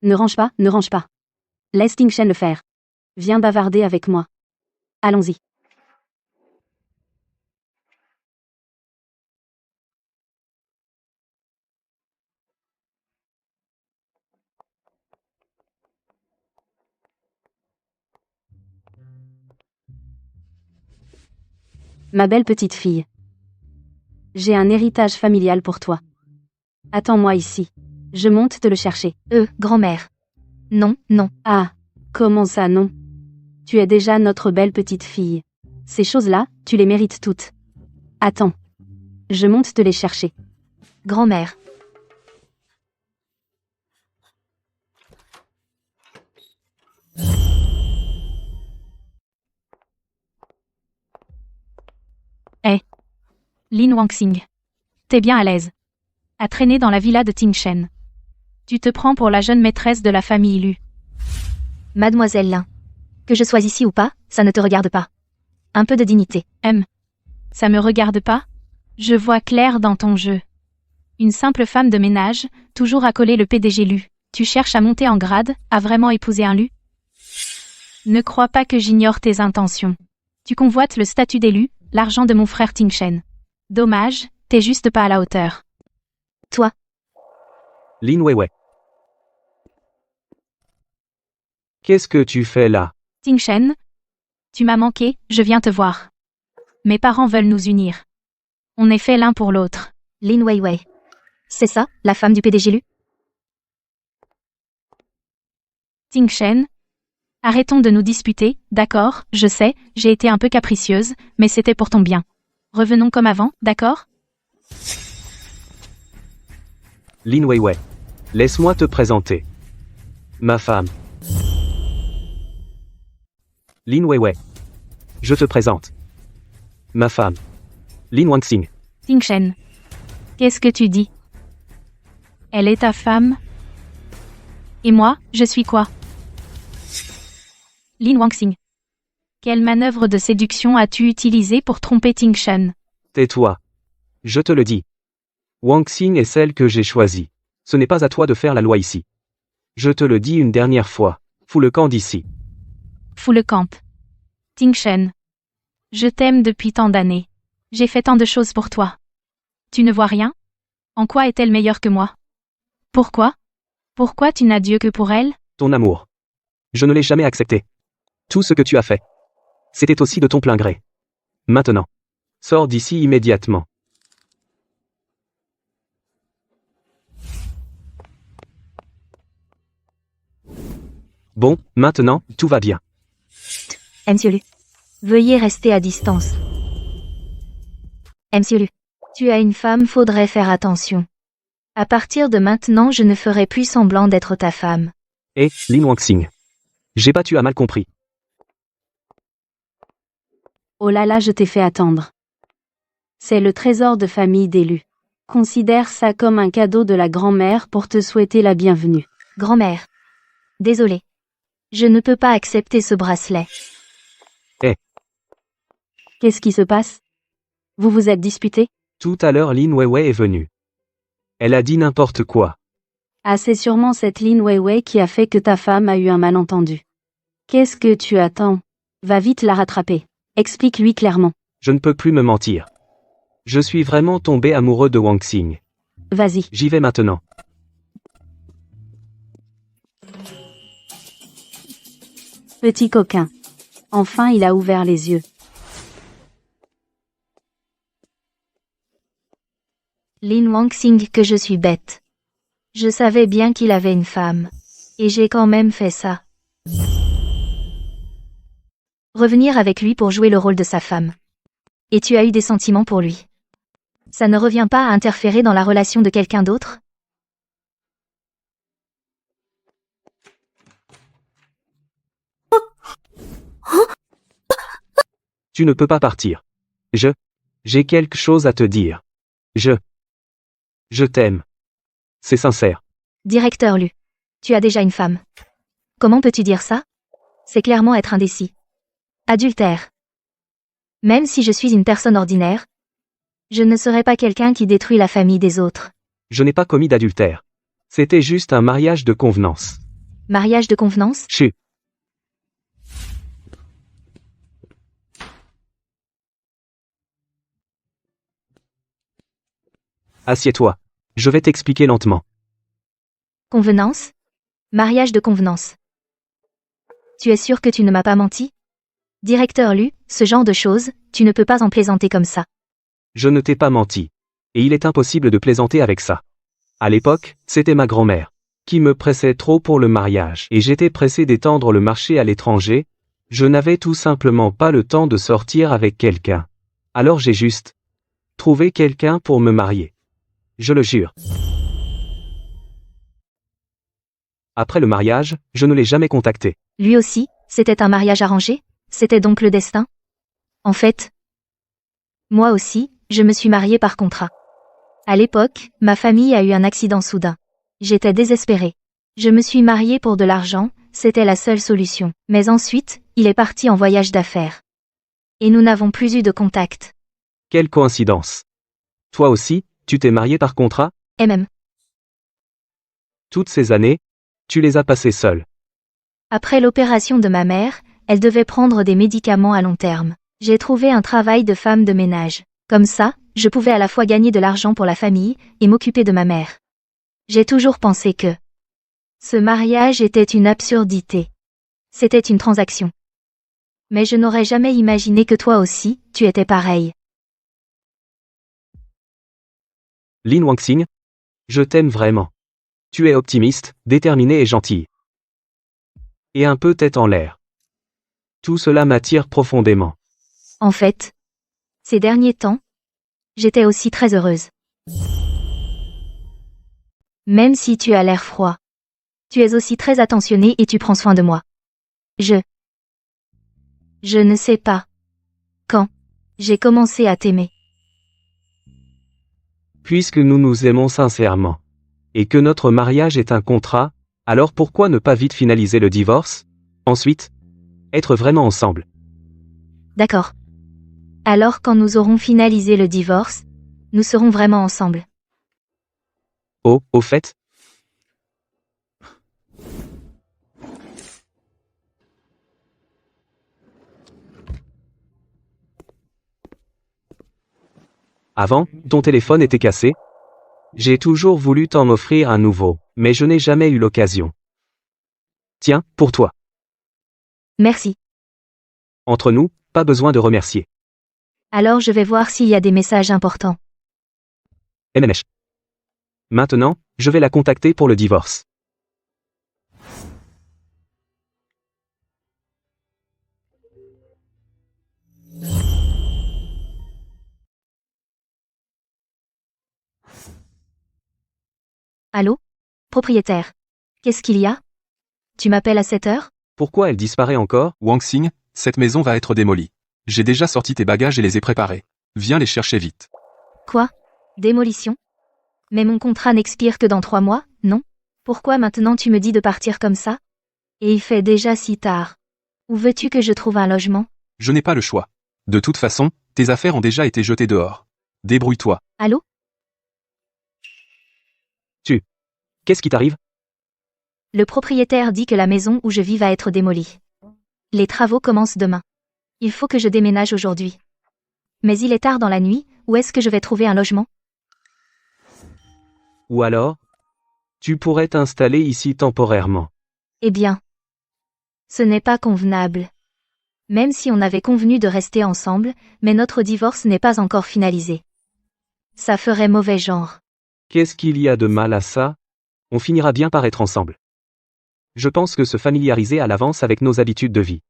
Ne range pas, ne range pas. Laisse Ting Shen le faire. Viens bavarder avec moi. Allons-y. Ma belle petite fille. J'ai un héritage familial pour toi. Attends-moi ici. Je monte te le chercher. Grand-mère. Non, non. Ah, comment ça non? Tu es déjà notre belle petite fille. Ces choses-là, tu les mérites toutes. Attends. Je monte te les chercher. Grand-mère. Lin Wangxing. T'es bien à l'aise. À traîner dans la villa de Ting Shen. Tu te prends pour la jeune maîtresse de la famille Lu. Mademoiselle Lin. Que je sois ici ou pas, ça ne te regarde pas. Un peu de dignité. Ça me regarde pas? Je vois clair dans ton jeu. Une simple femme de ménage, toujours accolée le PDG Lu. Tu cherches à monter en grade, à vraiment épouser un Lu? Ne crois pas que j'ignore tes intentions. Tu convoites le statut d'élu, l'argent de mon frère Ting Shen. Dommage, t'es juste pas à la hauteur. Toi. Lin Weiwei. Qu'est-ce que tu fais là? Ting Shen? Tu m'as manqué, je viens te voir. Mes parents veulent nous unir. On est fait l'un pour l'autre. Lin Weiwei. C'est ça, la femme du PDG Lu? Ting Shen? Arrêtons de nous disputer, d'accord, je sais, j'ai été un peu capricieuse, mais c'était pour ton bien. Revenons comme avant, d'accord? Lin Weiwei. Laisse-moi te présenter. Ma femme. Lin Weiwei. Je te présente. Ma femme. Lin Wangxing. Ting Shen. Qu'est-ce que tu dis? Elle est ta femme? Et moi, je suis quoi? Lin Wangxing. Quelle manœuvre de séduction as-tu utilisée pour tromper Ting Shen? Tais-toi. Je te le dis. Wangxing est celle que j'ai choisie. Ce n'est pas à toi de faire la loi ici. Je te le dis une dernière fois. Fous le camp d'ici. Fous le camp. Ting Shen. Je t'aime depuis tant d'années. J'ai fait tant de choses pour toi. Tu ne vois rien? En quoi est-elle meilleure que moi? Pourquoi? Pourquoi tu n'as Dieu que pour elle? Ton amour. Je ne l'ai jamais accepté. Tout ce que tu as fait. C'était aussi de ton plein gré. Maintenant. Sors d'ici immédiatement. Bon, maintenant, tout va bien. Monsieur Lu. Veuillez rester à distance. Monsieur Lu. Tu as une femme, faudrait faire attention. À partir de maintenant, je ne ferai plus semblant d'être ta femme. Et, Lin Wangxing. J'ai pas tu as mal compris. Oh là là, je t'ai fait attendre. C'est le trésor de famille d'élus. Considère ça comme un cadeau de la grand-mère pour te souhaiter la bienvenue. Grand-mère. Désolée. Je ne peux pas accepter ce bracelet. Qu'est-ce qui se passe? Vous vous êtes disputés? Tout à l'heure Lin Weiwei est venue. Elle a dit n'importe quoi. Ah, c'est sûrement cette Lin Weiwei qui a fait que ta femme a eu un malentendu. Qu'est-ce que tu attends? Va vite la rattraper. Explique-lui clairement. Je ne peux plus me mentir. Je suis vraiment tombé amoureux de Wang Xing. Vas-y. J'y vais maintenant. Petit coquin. Enfin il a ouvert les yeux. Lin Wangxing, que je suis bête. Je savais bien qu'il avait une femme. Et j'ai quand même fait ça. Revenir avec lui pour jouer le rôle de sa femme. Et tu as eu des sentiments pour lui. Ça ne revient pas à interférer dans la relation de quelqu'un d'autre? Tu ne peux pas partir. J'ai quelque chose à te dire. Je t'aime. C'est sincère. Directeur Lu. Tu as déjà une femme. Comment peux-tu dire ça? C'est clairement être indécis. Adultère. Même si je suis une personne ordinaire, je ne serai pas quelqu'un qui détruit la famille des autres. Je n'ai pas commis d'adultère. C'était juste un mariage de convenance. Mariage de convenance? Chut. Assieds-toi. Je vais t'expliquer lentement. Convenance? Mariage de convenance. Tu es sûr que tu ne m'as pas menti? Directeur Lu, ce genre de choses, tu ne peux pas en plaisanter comme ça. Je ne t'ai pas menti. Et il est impossible de plaisanter avec ça. À l'époque, c'était ma grand-mère qui me pressait trop pour le mariage et j'étais pressé d'étendre le marché à l'étranger. Je n'avais tout simplement pas le temps de sortir avec quelqu'un. Alors j'ai juste trouvé quelqu'un pour me marier. Je le jure. Après le mariage, je ne l'ai jamais contacté. Lui aussi, c'était un mariage arrangé? C'était donc le destin? En fait, moi aussi, je me suis mariée par contrat. À l'époque, ma famille a eu un accident soudain. J'étais désespérée. Je me suis mariée pour de l'argent, c'était la seule solution. Mais ensuite, il est parti en voyage d'affaires. Et nous n'avons plus eu de contact. Quelle coïncidence. Toi aussi, tu t'es marié par contrat? Et même, Toutes ces années, tu les as passées seule. après l'opération de ma mère, elle devait prendre des médicaments à long terme. J'ai trouvé un travail de femme de ménage. Comme ça, je pouvais à la fois gagner de l'argent pour la famille et m'occuper de ma mère. J'ai toujours pensé que ce mariage était une absurdité. C'était une transaction. Mais je n'aurais jamais imaginé que toi aussi, tu étais pareil. Lin Wangxing, je t'aime vraiment. Tu es optimiste, déterminée et gentille. Et un peu tête en l'air. Tout cela m'attire profondément. En fait, ces derniers temps, j'étais aussi très heureuse. Même si tu as l'air froid, tu es aussi très attentionné et tu prends soin de moi. Je ne sais pas quand j'ai commencé à t'aimer. Puisque nous nous aimons sincèrement, et que notre mariage est un contrat, alors pourquoi ne pas vite finaliser le divorce? Ensuite, être vraiment ensemble. D'accord. Alors quand nous aurons finalisé le divorce, nous serons vraiment ensemble. Oh, au fait, avant, ton téléphone était cassé? J'ai toujours voulu t'en offrir un nouveau, mais je n'ai jamais eu l'occasion. Tiens, pour toi. Merci. Entre nous, pas besoin de remercier. Alors je vais voir s'il y a des messages importants. MMH. Maintenant, je vais la contacter pour le divorce. Allô? Propriétaire. Qu'est-ce qu'il y a? Tu m'appelles à cette heure? Pourquoi elle disparaît encore? Wang Xing, cette maison va être démolie. J'ai déjà sorti tes bagages et les ai préparés. Viens les chercher vite. Quoi? Démolition? Mais mon contrat n'expire que dans 3 mois, non? Pourquoi maintenant tu me dis de partir comme ça? Et il fait déjà si tard. Où veux-tu que je trouve un logement? Je n'ai pas le choix. De toute façon, tes affaires ont déjà été jetées dehors. Débrouille-toi. Allô? Qu'est-ce qui t'arrive? Le propriétaire dit que la maison où je vis va être démolie. Les travaux commencent demain. Il faut que je déménage aujourd'hui. Mais il est tard dans la nuit, où est-ce que je vais trouver un logement? Ou alors, tu pourrais t'installer ici temporairement. Eh bien, ce n'est pas convenable. Même si on avait convenu de rester ensemble, mais notre divorce n'est pas encore finalisé. Ça ferait mauvais genre. Qu'est-ce qu'il y a de mal à ça? On finira bien par être ensemble. Je pense que se familiariser à l'avance avec nos habitudes de vie,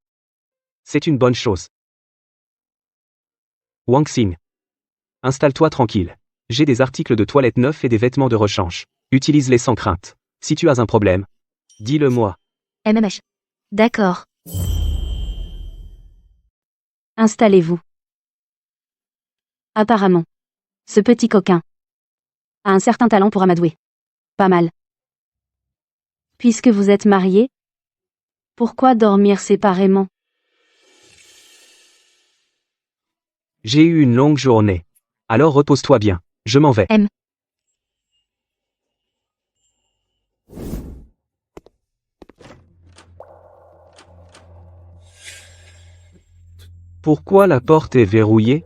c'est une bonne chose. Wang Xing. Installe-toi tranquille. J'ai des articles de toilette neufs et des vêtements de rechange. Utilise-les sans crainte. Si tu as un problème, dis-le-moi. MMH. D'accord. Installez-vous. Apparemment, ce petit coquin a un certain talent pour amadouer. Pas mal. Puisque vous êtes mariés, pourquoi dormir séparément? J'ai eu une longue journée. Alors repose-toi bien. Je m'en vais. Pourquoi la porte est verrouillée?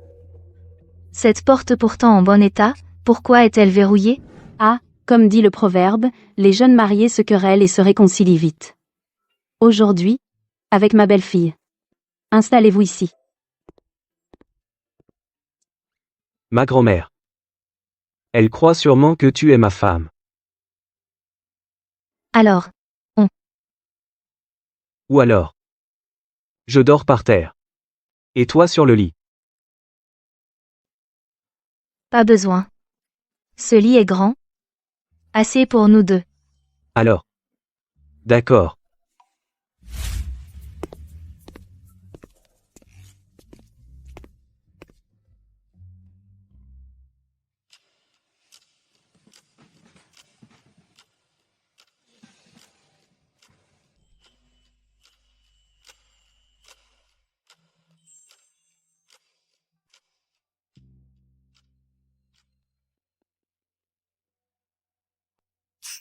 Cette porte pourtant en bon état, pourquoi est-elle verrouillée? Ah, comme dit le proverbe, les jeunes mariés se querellent et se réconcilient vite. Aujourd'hui, avec ma belle-fille. Installez-vous ici. Ma grand-mère. Elle croit sûrement que tu es ma femme. Alors, Ou alors, je dors par terre. Et toi sur le lit. pas besoin. Ce lit est grand. Assez pour nous deux. Alors. D'accord.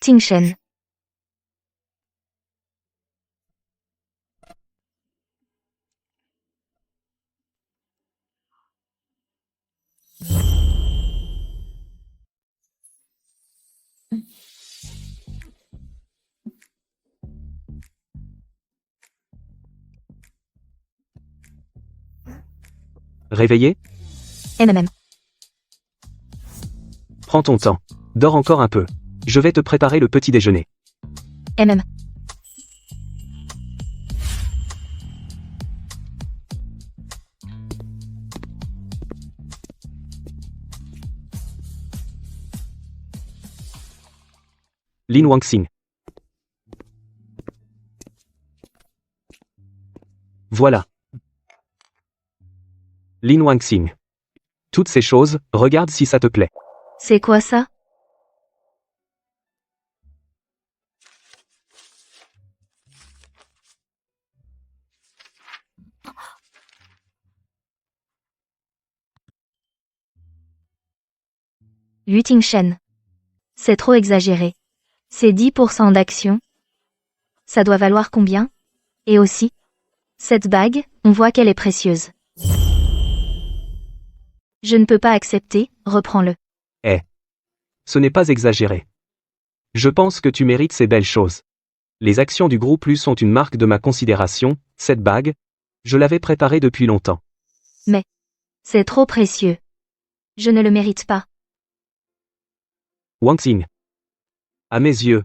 Tingshen. Réveillé? MMM. Prends ton temps. Dors encore un peu. Je vais te préparer le petit déjeuner. MM. Lin Wangxing. Voilà. Lin Wangxing. Toutes ces choses, regarde si ça te plaît. C'est quoi ça? Tingshen. C'est trop exagéré. C'est 10% d'action. Ça doit valoir combien? Et aussi, cette bague, on voit qu'elle est précieuse. Je ne peux pas accepter, reprends-le. Ce n'est pas exagéré. Je pense que tu mérites ces belles choses. Les actions du groupe Lu sont une marque de ma considération, cette bague, je l'avais préparée depuis longtemps. C'est trop précieux. Je ne le mérite pas. Wangxing. À mes yeux,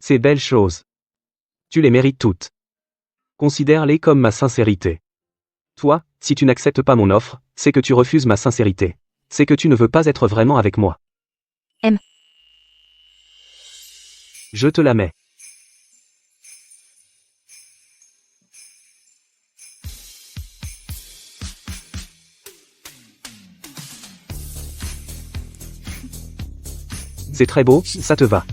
ces belles choses, tu les mérites toutes. Considère-les comme ma sincérité. Toi, si tu n'acceptes pas mon offre, c'est que tu refuses ma sincérité. C'est que tu ne veux pas être vraiment avec moi. Je te la mets. C'est très beau, ça te va.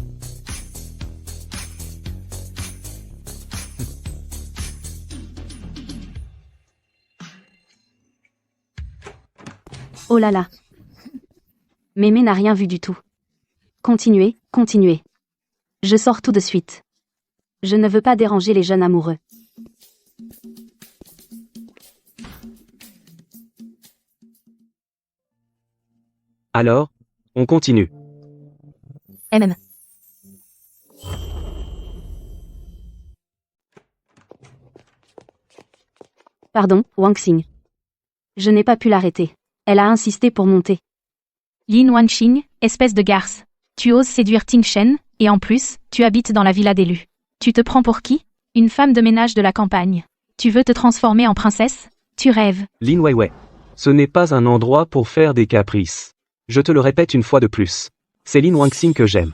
Oh là là. Mémé n'a rien vu du tout. Continuez, continuez. Je sors tout de suite. Je ne veux pas déranger les jeunes amoureux. Alors, on continue. MM. Pardon, Wang Xing. Je n'ai pas pu l'arrêter. Elle a insisté pour monter. Lin Wanqing, espèce de garce. Tu oses séduire Ting Shen, et en plus, tu habites dans la villa d'élu. Tu te prends pour qui? Une femme de ménage de la campagne. Tu veux te transformer en princesse? Tu rêves. Lin Weiwei. Ce n'est pas un endroit pour faire des caprices. Je te le répète une fois de plus. C'est Lin Wanqing que j'aime.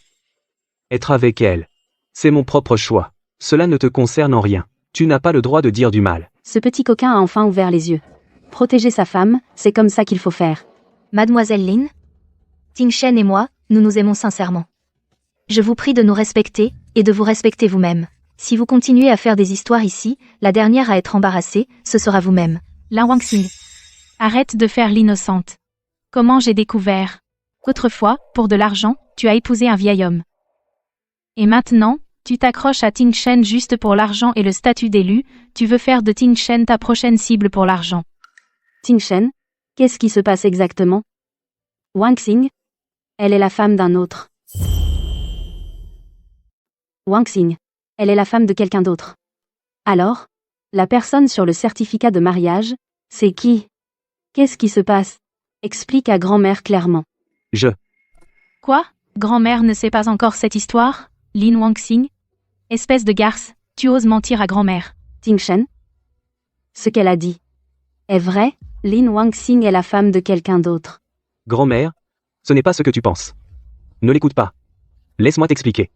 Être avec elle. C'est mon propre choix. Cela ne te concerne en rien. Tu n'as pas le droit de dire du mal. Ce petit coquin a enfin ouvert les yeux. Protéger sa femme, c'est comme ça qu'il faut faire. Mademoiselle Lin, Ting Shen et moi, nous nous aimons sincèrement. Je vous prie de nous respecter, et de vous respecter vous-même. Si vous continuez à faire des histoires ici, la dernière à être embarrassée, ce sera vous-même. Lin Wanqing. Arrête de faire l'innocente. Comment j'ai découvert? Autrefois, pour de l'argent, tu as épousé un vieil homme. Et maintenant, tu t'accroches à Ting Shen juste pour l'argent et le statut d'élu, tu veux faire de Ting Shen ta prochaine cible pour l'argent. Ting Shen? Qu'est-ce qui se passe exactement? Wang Xing? Elle est la femme d'un autre. Wang Xing. Elle est la femme de quelqu'un d'autre. Alors? La personne sur le certificat de mariage, c'est qui? Qu'est-ce qui se passe? Explique à grand-mère clairement. Quoi? Grand-mère ne sait pas encore cette histoire? Lin Wanqing? Espèce de garce, tu oses mentir à grand-mère. Ting Shen? Ce qu'elle a dit est vrai, Lin Wanqing est la femme de quelqu'un d'autre. Grand-mère, ce n'est pas ce que tu penses. Ne l'écoute pas. Laisse-moi t'expliquer.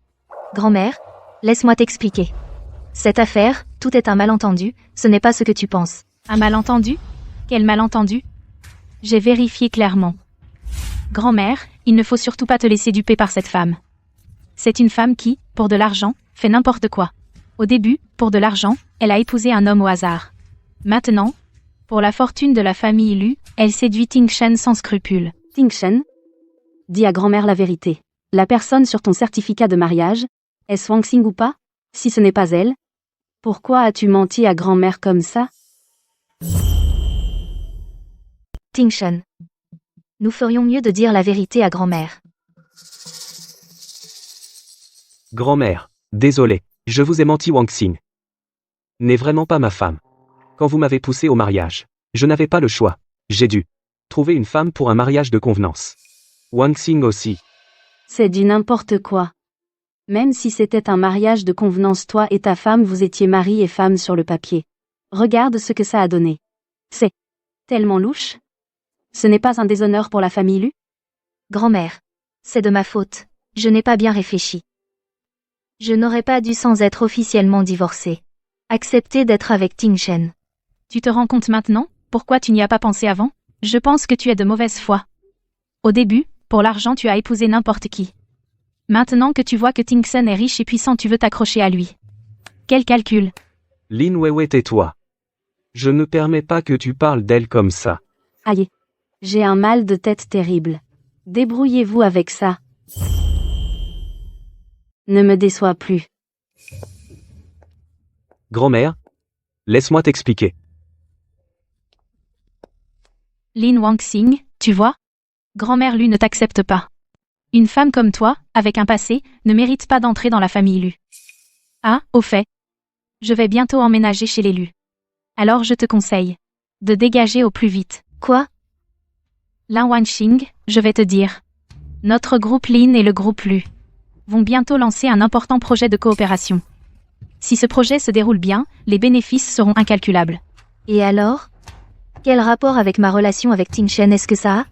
Grand-mère, laisse-moi t'expliquer. Cette affaire, tout est un malentendu, ce n'est pas ce que tu penses. Un malentendu? Quel malentendu? J'ai vérifié clairement. Grand-mère, il ne faut surtout pas te laisser duper par cette femme. C'est une femme qui, pour de l'argent, fait n'importe quoi. Au début, pour de l'argent, elle a épousé un homme au hasard. Maintenant, pour la fortune de la famille Lu, elle séduit Ting Shen sans scrupule. Ting Shen? Dis à grand-mère la vérité. La personne sur ton certificat de mariage, est-ce Wang Xing ou pas? Si ce n'est pas elle, pourquoi as-tu menti à grand-mère comme ça? Ting Shen. Nous ferions mieux de dire la vérité à grand-mère. Grand-mère, désolé, je vous ai menti Wang Xing. N'est vraiment pas ma femme. Quand vous m'avez poussé au mariage, je n'avais pas le choix. J'ai dû trouver une femme pour un mariage de convenance. Wang Xing aussi. C'est du n'importe quoi. Même si c'était un mariage de convenance, toi et ta femme vous étiez mari et femme sur le papier. Regarde ce que ça a donné. C'est tellement louche. Ce n'est pas un déshonneur pour la famille Lu? Grand-mère. C'est de ma faute. Je n'ai pas bien réfléchi. Je n'aurais pas dû sans être officiellement divorcée. Accepter d'être avec Ting Shen. Tu te rends compte maintenant, pourquoi tu n'y as pas pensé avant? Je pense que tu es de mauvaise foi. Au début, pour l'argent tu as épousé n'importe qui. Maintenant que tu vois que Ting Shen est riche et puissant, tu veux t'accrocher à lui. Quel calcul? Lin Weiwei, tais-toi. Je ne permets pas que tu parles d'elle comme ça. Aïe. J'ai un mal de tête terrible. Débrouillez-vous avec ça. Ne me déçois plus. Grand-mère, laisse-moi t'expliquer. Lin Wanqing, tu vois? Grand-mère Lu ne t'accepte pas. Une femme comme toi, avec un passé, ne mérite pas d'entrer dans la famille Lu. Ah, au fait. Je vais bientôt emménager chez les Lu. Alors je te conseille de dégager au plus vite. Quoi? Lin Wanqing, je vais te dire. Notre groupe Lin et le groupe Lu vont bientôt lancer un important projet de coopération. Si ce projet se déroule bien, les bénéfices seront incalculables. Et alors? Quel rapport avec ma relation avec Ting Shen est-ce que ça a?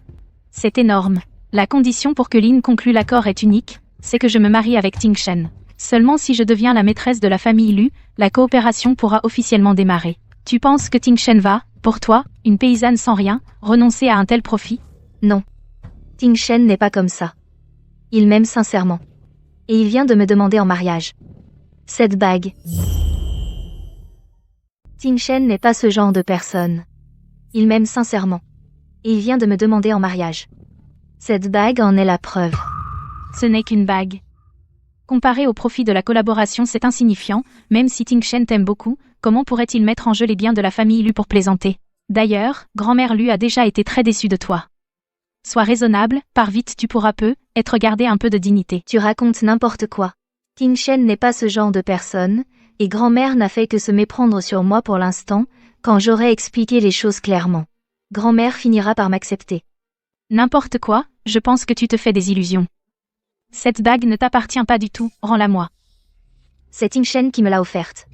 C'est énorme. La condition pour que Lin conclue l'accord est unique, c'est que je me marie avec Ting Shen. Seulement si je deviens la maîtresse de la famille Lu, la coopération pourra officiellement démarrer. Tu penses que Ting Shen va, pour toi, une paysanne sans rien, renoncer à un tel profit? Non. Ting Shen n'est pas comme ça. Il m'aime sincèrement. Et il vient de me demander en mariage. Cette bague. Ting Shen n'est pas ce genre de personne. Il m'aime sincèrement. Et il vient de me demander en mariage. Cette bague en est la preuve. Ce n'est qu'une bague. Comparé au profit de la collaboration, c'est insignifiant, même si Ting Shen t'aime beaucoup, comment pourrait-il mettre en jeu les biens de la famille Lu pour plaisanter? D'ailleurs, grand-mère Lu a déjà été très déçue de toi. Sois raisonnable, pars vite, tu pourras être gardé un peu de dignité. Tu racontes n'importe quoi. Ting Shen n'est pas ce genre de personne, et grand-mère n'a fait que se méprendre sur moi pour l'instant, quand j'aurai expliqué les choses clairement. Grand-mère finira par m'accepter. N'importe quoi, je pense que tu te fais des illusions. Cette bague ne t'appartient pas du tout, rends-la-moi. C'est Ting Shen qui me l'a offerte.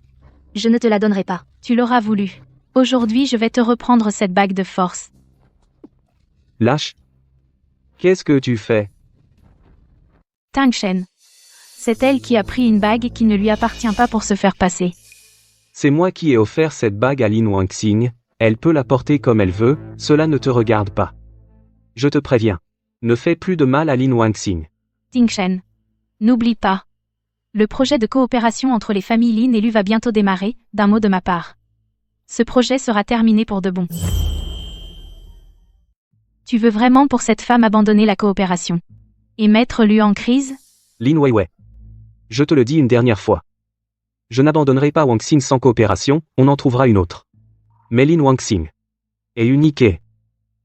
Je ne te la donnerai pas. Tu l'auras voulu. Aujourd'hui je vais te reprendre cette bague de force. Lâche. Qu'est-ce que tu fais? Tang Shen. C'est elle qui a pris une bague qui ne lui appartient pas pour se faire passer. C'est moi qui ai offert cette bague à Lin Wangxing, elle peut la porter comme elle veut, cela ne te regarde pas. Je te préviens. Ne fais plus de mal à Lin Wangxing. Ting Shen. N'oublie pas. Le projet de coopération entre les familles Lin et Lu va bientôt démarrer, d'un mot de ma part. Ce projet sera terminé pour de bon. Tu veux vraiment pour cette femme abandonner la coopération et mettre Lu en crise? Lin Weiwei. Je te le dis une dernière fois. Je n'abandonnerai pas Wangxing sans coopération, on en trouvera une autre. Mais Lin Wangxing est unique et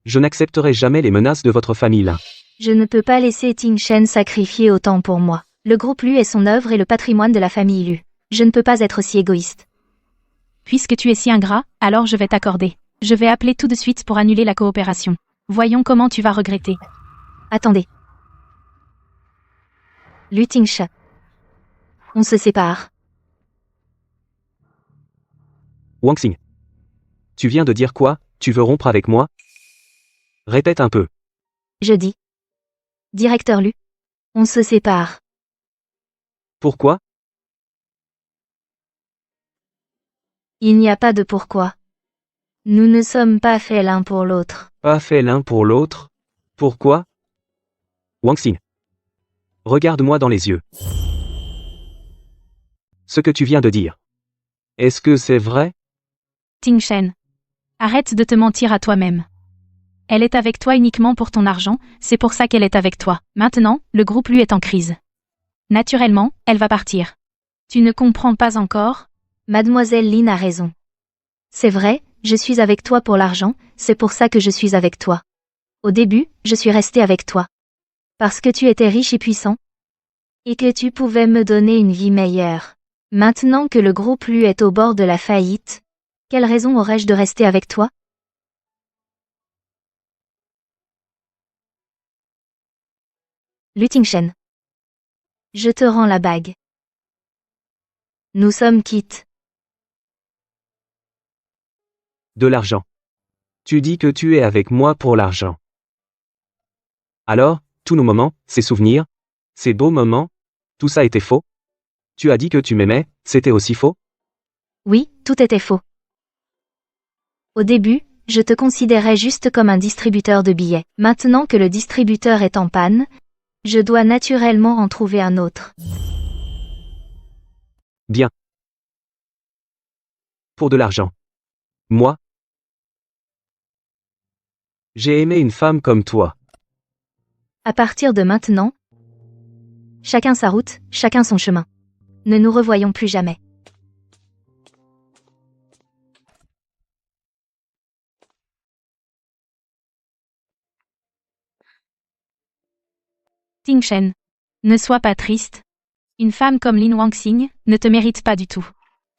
je n'accepterai jamais les menaces de votre famille là. Je ne peux pas laisser Ting Shen sacrifier autant pour moi. Le groupe Lu est son œuvre et le patrimoine de la famille Lu. Je ne peux pas être si égoïste. Puisque tu es si ingrat, alors je vais t'accorder. Je vais appeler tout de suite pour annuler la coopération. Voyons comment tu vas regretter. Attendez. Lu Tingsha. On se sépare. Wangxing. Tu viens de dire quoi? Tu veux rompre avec moi? Répète un peu. Je dis. Directeur Lu. On se sépare. Pourquoi? Il n'y a pas de pourquoi. Nous ne sommes pas faits l'un pour l'autre. Pas fait l'un pour l'autre? Pourquoi? Wangxing. Regarde-moi dans les yeux. Ce que tu viens de dire. Est-ce que c'est vrai? Ting Shen. Arrête de te mentir à toi-même. Elle est avec toi uniquement pour ton argent, c'est pour ça qu'elle est avec toi. Maintenant, le groupe Lu est en crise. Naturellement, elle va partir. Tu ne comprends pas encore? Mademoiselle Lin a raison. C'est vrai, je suis avec toi pour l'argent, c'est pour ça que je suis avec toi. Au début, je suis restée avec toi. Parce que tu étais riche et puissant. Et que tu pouvais me donner une vie meilleure. Maintenant que le groupe Lu est au bord de la faillite, quelle raison aurais-je de rester avec toi? Lu Tingshen. Je te rends la bague. Nous sommes quittes. De l'argent. Tu dis que tu es avec moi pour l'argent. Alors, tous nos moments, ces souvenirs, ces beaux moments, tout ça était faux? Tu as dit que tu m'aimais, c'était aussi faux? Oui, tout était faux. Au début, je te considérais juste comme un distributeur de billets. Maintenant que le distributeur est en panne, je dois naturellement en trouver un autre. Bien. Pour de l'argent. Moi? J'ai aimé une femme comme toi. À partir de maintenant, chacun sa route, chacun son chemin. Ne nous revoyons plus jamais. Ting Shen. Ne sois pas triste. Une femme comme Lin Wangxing ne te mérite pas du tout.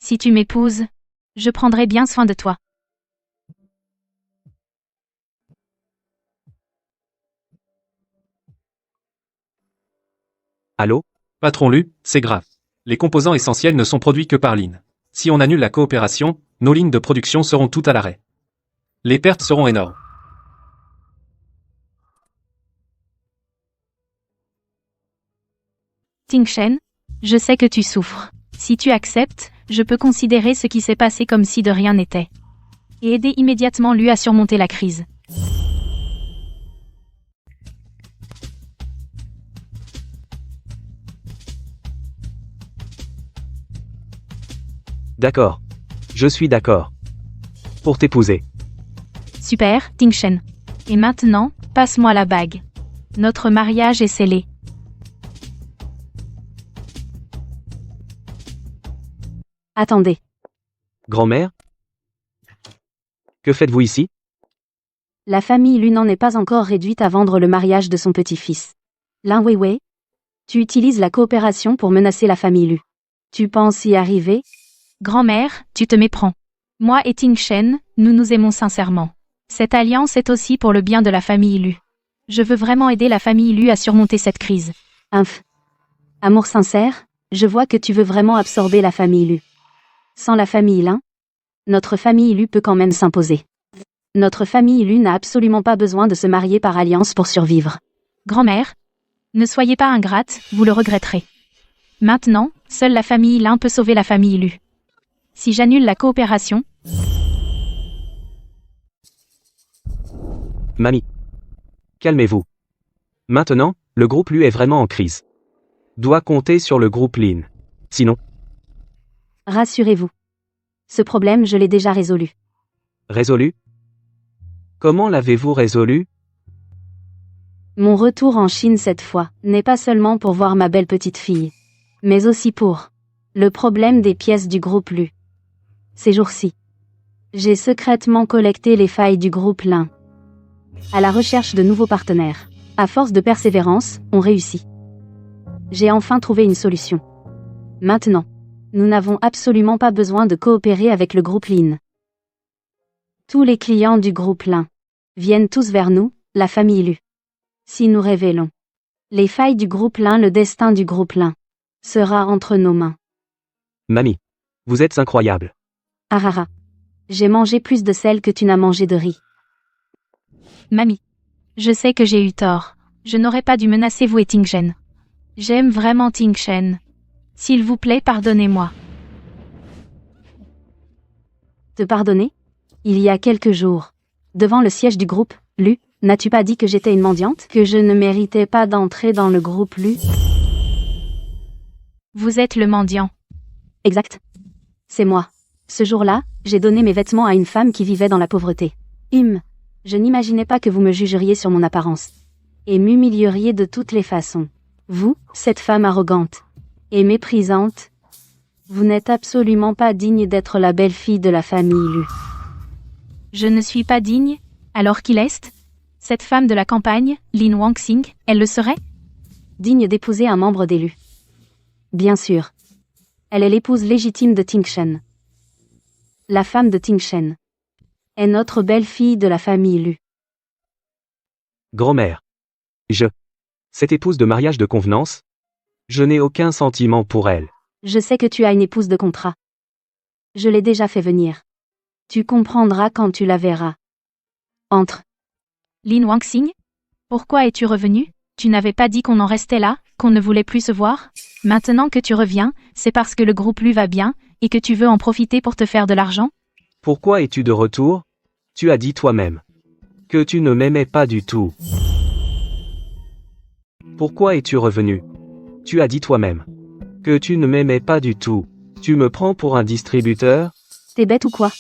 Si tu m'épouses, je prendrai bien soin de toi. Allô? Patron Lu, c'est grave. Les composants essentiels ne sont produits que par Lin. Si on annule la coopération, nos lignes de production seront toutes à l'arrêt. Les pertes seront énormes. Ting Shen, je sais que tu souffres. Si tu acceptes, je peux considérer ce qui s'est passé comme si de rien n'était. Et aider immédiatement Lu à surmonter la crise. D'accord. Je suis d'accord. Pour t'épouser. Super, Ting Shen. Et maintenant, passe-moi la bague. Notre mariage est scellé. Attendez. Grand-mère? Que faites-vous ici? La famille Lu n'en est pas encore réduite à vendre le mariage de son petit-fils. Lin Weiwei, tu utilises la coopération pour menacer la famille Lu. Tu penses y arriver? Grand-mère, tu te méprends. Moi et Ting Shen, nous nous aimons sincèrement. Cette alliance est aussi pour le bien de la famille Lu. Je veux vraiment aider la famille Lu à surmonter cette crise. Amour sincère, je vois que tu veux vraiment absorber la famille Lu. Sans la famille Lin, notre famille Lu peut quand même s'imposer. Notre famille Lu n'a absolument pas besoin de se marier par alliance pour survivre. Grand-mère, ne soyez pas ingrate, vous le regretterez. Maintenant, seule la famille Lin peut sauver la famille Lu. Si j'annule la coopération... Mamie. Calmez-vous. Maintenant, le groupe Lu est vraiment en crise. Doit compter sur le groupe Lin. Sinon... Rassurez-vous. Ce problème, je l'ai déjà résolu. Résolu? Comment l'avez-vous résolu? Mon retour en Chine cette fois n'est pas seulement pour voir ma belle petite fille, mais aussi pour le problème des pièces du groupe Lu. Ces jours-ci, j'ai secrètement collecté les failles du groupe Lin, à la recherche de nouveaux partenaires. À force de persévérance, on réussit. J'ai enfin trouvé une solution. Maintenant, nous n'avons absolument pas besoin de coopérer avec le groupe Lin. Tous les clients du groupe Lin viennent tous vers nous, la famille Lu. Si nous révélons les failles du groupe Lin, le destin du groupe Lin sera entre nos mains. Mamie. Vous êtes incroyable. Arara. J'ai mangé plus de sel que tu n'as mangé de riz. Mamie. Je sais que j'ai eu tort. Je n'aurais pas dû menacer vous et Ting Shen. J'aime vraiment Ting Shen. S'il vous plaît, pardonnez-moi. Te pardonner? Il y a quelques jours, devant le siège du groupe Lu, n'as-tu pas dit que j'étais une mendiante? Que je ne méritais pas d'entrer dans le groupe Lu? Vous êtes le mendiant. Exact. C'est moi. Ce jour-là, j'ai donné mes vêtements à une femme qui vivait dans la pauvreté. Je n'imaginais pas que vous me jugeriez sur mon apparence. Et m'humilieriez de toutes les façons. Vous, cette femme arrogante et méprisante, vous n'êtes absolument pas digne d'être la belle-fille de la famille Lu. Je ne suis pas digne, alors qu'il est? Cette femme de la campagne, Lin Wangxing, elle le serait? Digne d'épouser un membre des Lu. Bien sûr. Elle est l'épouse légitime de Ting Shen. La femme de Ting Shen est notre belle-fille de la famille Lu. Grand-mère. Cette épouse de mariage de convenance? Je n'ai aucun sentiment pour elle. Je sais que tu as une épouse de contrat. Je l'ai déjà fait venir. Tu comprendras quand tu la verras. Entre. Lin Wangxing? Pourquoi es-tu revenu? Tu n'avais pas dit qu'on en restait là, qu'on ne voulait plus se voir? Maintenant que tu reviens, c'est parce que le groupe Lu va bien, et que tu veux en profiter pour te faire de l'argent? Pourquoi es-tu de retour? Tu as dit toi-même que tu ne m'aimais pas du tout. Pourquoi es-tu revenu? Tu as dit toi-même que tu ne m'aimais pas du tout. Tu me prends pour un distributeur? T'es bête ou quoi?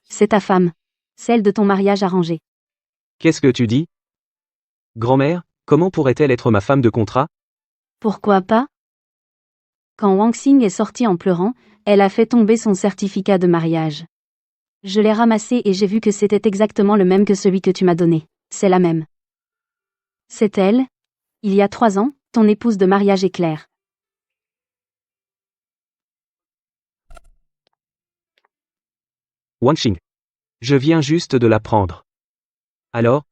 C'est ta femme. Celle de ton mariage arrangé. Qu'est-ce que tu dis? Grand-mère, comment pourrait-elle être ma femme de contrat? Pourquoi pas? Quand Wang Xing est sortie en pleurant, elle a fait tomber son certificat de mariage. Je l'ai ramassé et j'ai vu que c'était exactement le même que celui que tu m'as donné. C'est la même. C'est elle, il y a 3 ans, ton épouse de mariage éclair. Wangxing. Je viens juste de l'apprendre. Alors,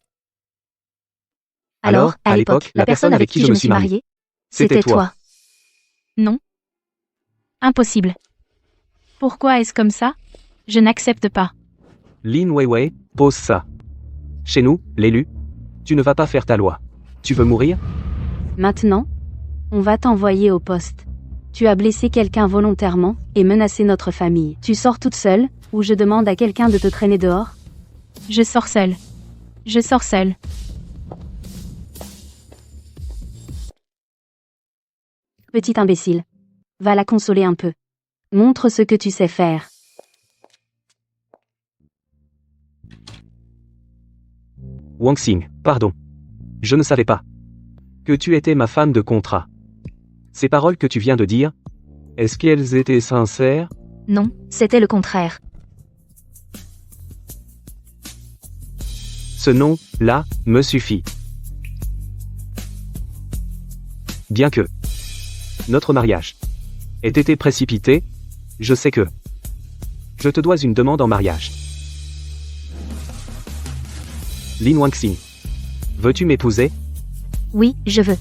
À l'époque, la personne avec qui je me suis mariée, c'était toi. Non. Impossible. Pourquoi est-ce comme ça? Je n'accepte pas. Lin Weiwei, pose ça. Chez nous, l'élu, tu ne vas pas faire ta loi. Tu veux mourir? Maintenant, on va t'envoyer au poste. Tu as blessé quelqu'un volontairement et menacé notre famille. Tu sors toute seule, ou je demande à quelqu'un de te traîner dehors? Je sors seule. Je sors seule. Petit imbécile. Va la consoler un peu. Montre ce que tu sais faire. Wangxing, pardon. Je ne savais pas que tu étais ma femme de contrat. Ces paroles que tu viens de dire, est-ce qu'elles étaient sincères? Non, c'était le contraire. Ce nom-là me suffit. Bien que notre mariage ait été précipité, je sais que je te dois une demande en mariage. Lin Wangxing. Veux-tu m'épouser? Oui, je veux.